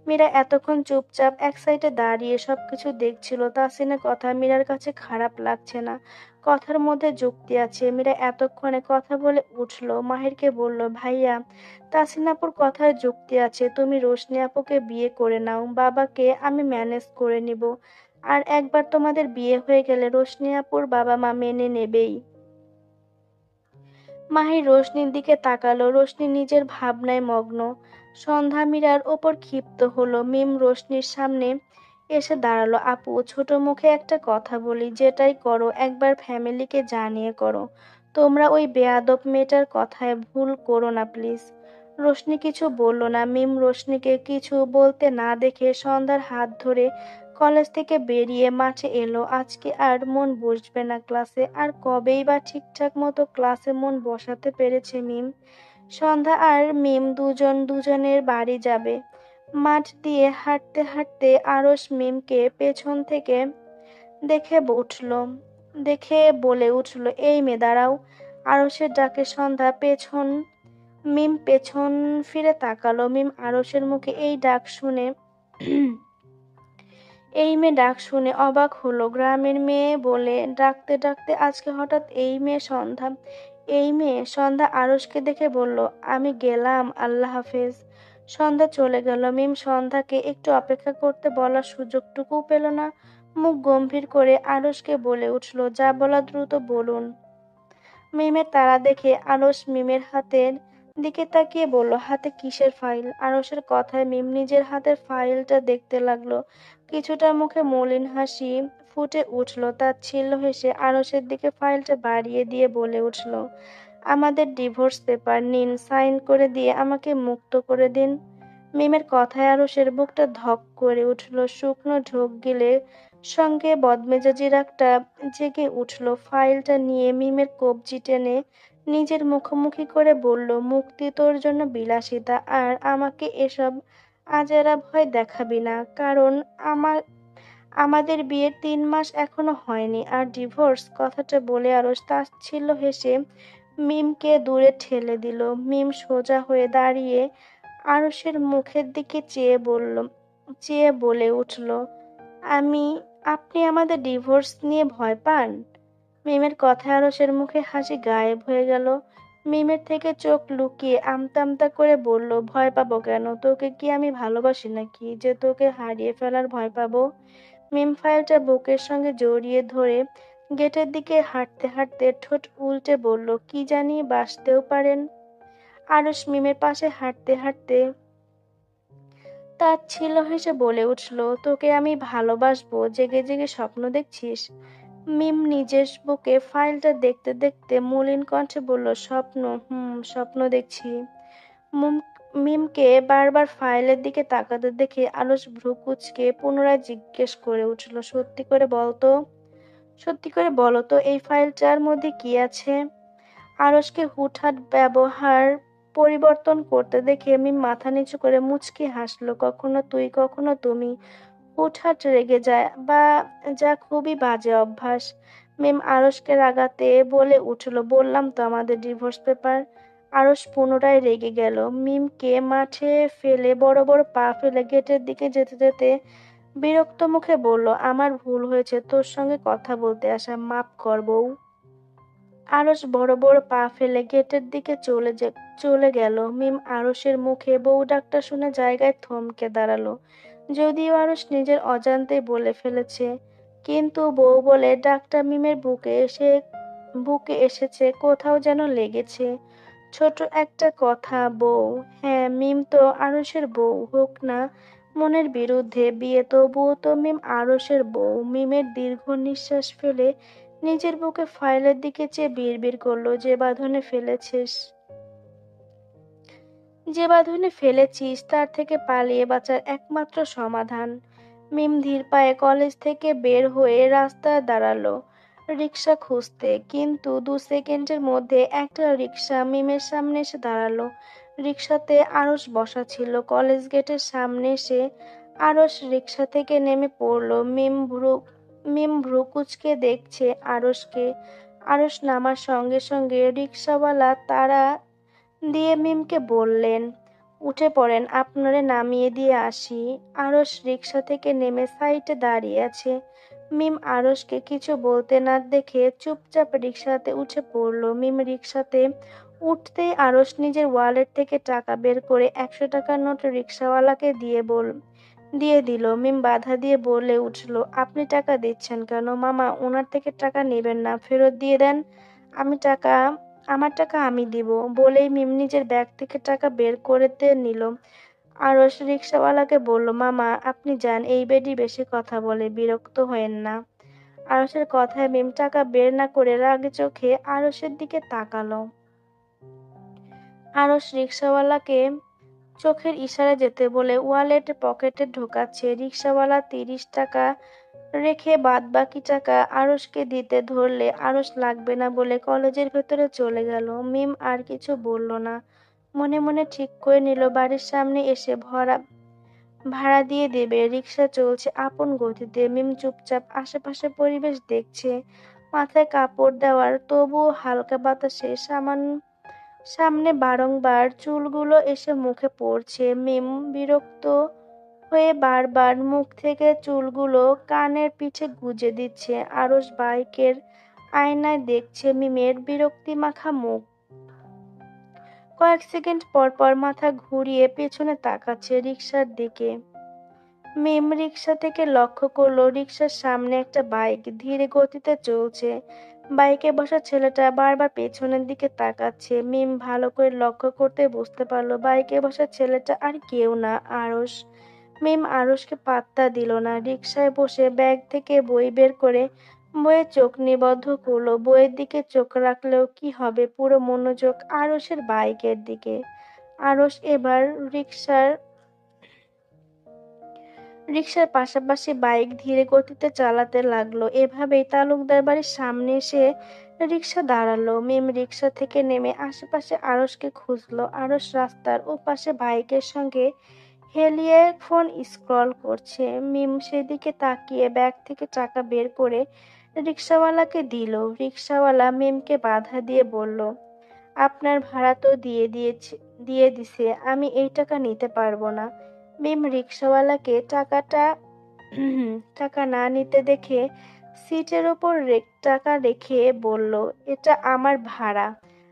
মীরা এতক্ষণ চুপচাপ এক সাইডে দাঁড়িয়ে সবকিছু দেখছিল। তাসিনের কথা মীরার কাছে খারাপ লাগছে না, কথার মধ্যে যুক্তি আছে। মীরা এতক্ষণে কথা বলে উঠল, মাহিরকে বলল, ভাইয়া তাসিন আপুর কথার যুক্তি আছে, তুমি রোশনি আপুকে বিয়ে করে নাও, বাবাকে আমি ম্যানেজ করে নিব। আর একবার তোমাদের বিয়ে হয়ে গেলে রোশনি আপুর বাবা মা মেনে নেবেই। মাহির রোশনির দিকে তাকালো। রোশনি নিজের ভাবনায় মগ্ন। সন্ধ্যা মীরার ওপর ক্ষিপ্ত হলো। মিম রোশনির সামনে এসে দাঁড়ালো, আপু ছোট মুখে একটা কথা বলি, যেটাই করো একবার ফ্যামিলিকে জানিয়ে করো। তোমরা ওই বেয়াদব মেয়েটার কথায় ভুল করো না প্লিজ। রোশনি কিছু বলল না। মিম রোশনিকে কিছু বলতে না দেখে সন্ধ্যার হাত ধরে কলেজ থেকে বেরিয়ে মাঠে এলো। আজকে আর মন বসবে না ক্লাসে। আর কবেই বা ঠিকঠাক মতো ক্লাসে মন বসাতে পেরেছে মিম? সন্ধ্যা আর মিম দুজন দুজনের বাড়ি যাবে। মাঠ দিয়ে হাঁটতে হাঁটতে আরশ মিমকে পেছন থেকে দেখে বলে উঠল, এই মেয়ে দাঁড়াও। আরশের ডাকে সন্ধ্যা মিম পেছন ফিরে তাকালো। মিম আরশের মুখে এই মেয়ে ডাক শুনে অবাক হলো। গ্রামের মেয়ে বলে ডাকতে ডাকতে আজকে হঠাৎ এই মেয়ে সন্ধ্যা আরশকে দেখে বলল, আমি গেলাম, আল্লাহ হাফেজ। সন্ধ্যা চলে গেল। মিম সন্ধ্যাকে একটু অপেক্ষা করতে বলার সুযোগটুকুও পেল না। মুখ গম্ভীর করে আরশকে বলে উঠল, যা বলা দ্রুত বলুন। মিমের তাড়া দেখে আরশ মিমের হাতের দিকে তাকিয়ে বলল, হাতে কিসের ফাইল? আরশের কথায় মিম নিজের হাতের ফাইলটা দেখতে লাগলো। কিছুটা মুখে মলিন হাসি ফুটে উঠল। তাচ্ছিল্য হেসে আরশের দিকে ফাইলটা বাড়িয়ে দিয়ে বলে উঠল, আমাদের ডিভোর্স পেপার নিন, সাইন করে দিয়ে আমাকে মুক্ত করে দিন। মিমের কথায় আরশের বুকটা ধক করে উঠল। শুকনো ঢোক গিলে সঙ্গে বদমেজাজি রাগটা জেগে উঠল। ফাইলটা নিয়ে মিমের কবজি টেনে নিজের মুখোমুখি করে বলল, মুক্তি তোর জন্য বিলাসিতা, আর আমাকে এসব আজারা ভয় দেখাবি না। কারণ আমাদের বিয়ের 3 মাস এখনো হয়নি। আর ডিভোর্স কথাটা বলে আরশ তাচ্ছিল্য হেসে মিমকে দূরে ঠেলে দিল। মিম সোজা হয়ে দাঁড়িয়ে আরশের মুখের দিকে চেয়ে বলে উঠল, আপনি আমাদের ডিভোর্স নিয়ে ভয় পান? মিমের কথায় আরশের মুখে হাসি গায়েব হয়ে গেল। মিমের থেকে চোখ লুকিয়ে আমতা আমতা করে বলল, ভয় পাবো কেন? তোকে কি আমি ভালোবাসি নাকি যে তোকে হারিয়ে ফেলার ভয় পাবো? মিম ফাইলটা বুকের সঙ্গে জড়িয়ে ধরে গেটের দিকে হাঁটতে হাঁটতে ঠোঁট উল্টে বলল, কি জানি বাসতেও পারেন। আরশ মিমের পাশে হাঁটতে হাঁটতে তাচ্ছিল্য হেসে বলে উঠল, তোকে আমি ভালোবাসবো? জেগে জেগে স্বপ্ন দেখছিস? মিম নিজের বুকে ফাইলটা দেখতে দেখতে মলিন কণ্ঠে বলল, স্বপ্ন দেখছি। মিমকে বারবার ফাইলের দিকে তাকাতে দেখে আরশ ভ্রু কুঁচকে পুনরায় জিজ্ঞেস করে উঠল, সত্যি করে বলো তো এই ফাইলটার মধ্যে কি আছে? আরশকে হুটহাট ব্যবহার পরিবর্তন করতে দেখে মিম মাথা নিচু করে মুচকি হাসলো। কখনো তুই কখনো তুমি, হুটহাট রেগে যায় বা যা খুবই বাজে অভ্যাস। মিম আরশকে রাগাতে বলে উঠল, বললাম তো আমাদের ডিভোর্স পেপার। আরশ পুনরায় রেগে গেল। মিমকে মাঠে ফেলে বড় বড় পা ফেলে গেটের দিকে যেতে যেতে বিরক্ত মুখে বলল, আমার ভুল হয়েছে তোর সঙ্গে কথা বলতে আসা, মাফ কর বউ। আরশ বড় বড় পা ফেলে গেটের দিকে চলে গেল। মিম আরশের মুখে বউ ডাকটা শুনে জায়গায় থমকে দাঁড়ালো। যদিও আরশ নিজের অজান্তেই বলে ফেলেছে, কিন্তু বউ বলে ডাকটা মিমের বুকে এসেছে, কোথাও যেন লেগেছে। ছোট একটা কথা, বউ। হ্যাঁ, মিম তো আরশের বউ, হোক না মনের বিরুদ্ধে বিয়ে, তবুও তো মিম আরশের বউ। মিমের দীর্ঘ নিঃশ্বাস ফেলে নিজের বুকে ফাইলের দিকে চেয়ে বিড়বিড় করলো, যে বাঁধনে ফেলেছিস তার থেকে পালিয়ে বাঁচার একমাত্র সমাধান। মিম ধীর পায়ে কলেজ থেকে বের হয়ে রাস্তায় দাঁড়ালো রিক্সা খুঁজতে, কিন্তু 2 সেকেন্ডের মধ্যে একটা রিক্সা মিমের সামনে এসে দাঁড়ালো। রিক্সাতে আরশ বসা ছিল। কলেজ গেটের সামনে এসে আরশ রিক্সা থেকে নেমে পড়লো। মিম ভ্রু কুঁচকে দেখছে আরশকে। আরশ নামার সঙ্গে সঙ্গে রিক্সাওয়ালা তাড়া দিয়ে মিমকে বললেন, উঠে পড়েন, আপনারে নামিয়ে দিয়ে আসি। আরশ রিক্সা থেকে নেমে সাইডে দাঁড়িয়ে আছে। মিম আরশকে কিছু বলতে না দেখে চুপচাপ রিক্সাতে উঠে পড়লো। মিম রিক্সাতে উঠতেই আরশ নিজের ওয়ালেট থেকে টাকা বের করে 100 টাকার নোট রিক্সাওয়ালাকে দিয়ে দিল। মিম বাধা দিয়ে বলে উঠল, আপনি টাকা দিচ্ছেন কেন? মামা, ওনার থেকে টাকা নেবেন না, ফেরত দিয়ে দেন। আমার টাকা আমি দিব। বলেই মিম নিজের ব্যাগ থেকে টাকা বের করতে নিল। আরশ রিক্সাওয়ালাকে বলল, মামা আপনি যান, এই বেডি বেশি কথা বলে, বিরক্ত হয়েন না। আরশের কথায় মিম টাকা বের না করে রাগে চোখে আরশের দিকে তাকালো। আরশ রিক্সাওয়ালাকে চোখের ইশারায় যেতে বলে ওয়ালেট পকেটে ঢোকাচ্ছে। রিক্সাওয়ালা 30 টাকা রেখে বাদবাকি টাকা আরশকে দিতে ধরলে আরশ লাগবে না বলে কলেজের ভেতরে চলে গেল। মিম আর কিছু বলল না। মনে মনে ঠিক করে নিল বাড়ির সামনে এসে ভাড়া দিয়ে দেবে। রিকশা চলছে আপন গতিতে। মিম চুপচাপ আশেপাশে পরিবেশ দেখছে। মাথায় কাপড় দেওয়ার, তবুও হালকা বাতাসে সামনে বারংবার চুলগুলো এসে মুখে পড়ছে। মিম বিরক্ত হয়ে বারবার মুখ থেকে চুলগুলো কানের পিঠে গুজে দিচ্ছে। আরশ বাইকের আয়নায় দেখছে মিমের বিরক্তিমাখা মুখ। কয়েক সেকেন্ড পর পর মাথা ঘুরিয়ে পেছনে তাকাচ্ছে রিকশার দিকে। মিম রিকশা থেকে লক্ষ্য করলো রিকশার সামনে একটা বাইক ধীরে গতিতে চলছে। বাইকে বসা ছেলেটা বারবার পেছনের দিকে তাকাচ্ছে। মিম ভালো করে লক্ষ্য করতে বুঝতে পারলো বাইকে বসা ছেলেটা আর কেউ না, আরশ। মিম আরশকে পাত্তা দিল না। রিকশায় বসে ব্যাগ থেকে বই বের করে বইয়ে চোখ নিবদ্ধ করলো। বইয়ের দিকে চোখ রাখলেও কি হবে, পুরো মনোযোগ আরশের বাইকের দিকে। আরশ এবার রিকশার পাশাপাশি বাইক ধীরে গতিতে চালাতে লাগলো। এভাবেই তালুকদার বাড়ির সামনে এসে রিকশা দাঁড়ালো। মিম রিকশা থেকে নেমে আশেপাশে আরশকে খুঁজলো। আরশ রাস্তার ওপাশে বাইকের সঙ্গে হেলিয়ে ফোন স্ক্রল করছে। মিম সেদিকে তাকিয়ে ব্যাগ থেকে টাকা বের করে রিকশাওয়ালাকে দিল। রিকশাওয়ালা মিমকে বাধা দিয়ে বলল, আপনার ভাড়া তো দিয়ে দিছে, আমি এই টাকা নিতে পারবো না। মিম রিকশাওয়ালাকে টাকা না নিতে দেখে সিটের ওপর টাকা রেখে বলল, এটা আমার ভাড়া,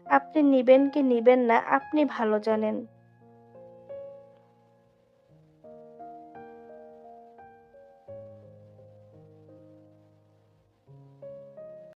আপনি নিবেন কি নিবেন না আপনি ভালো জানেন।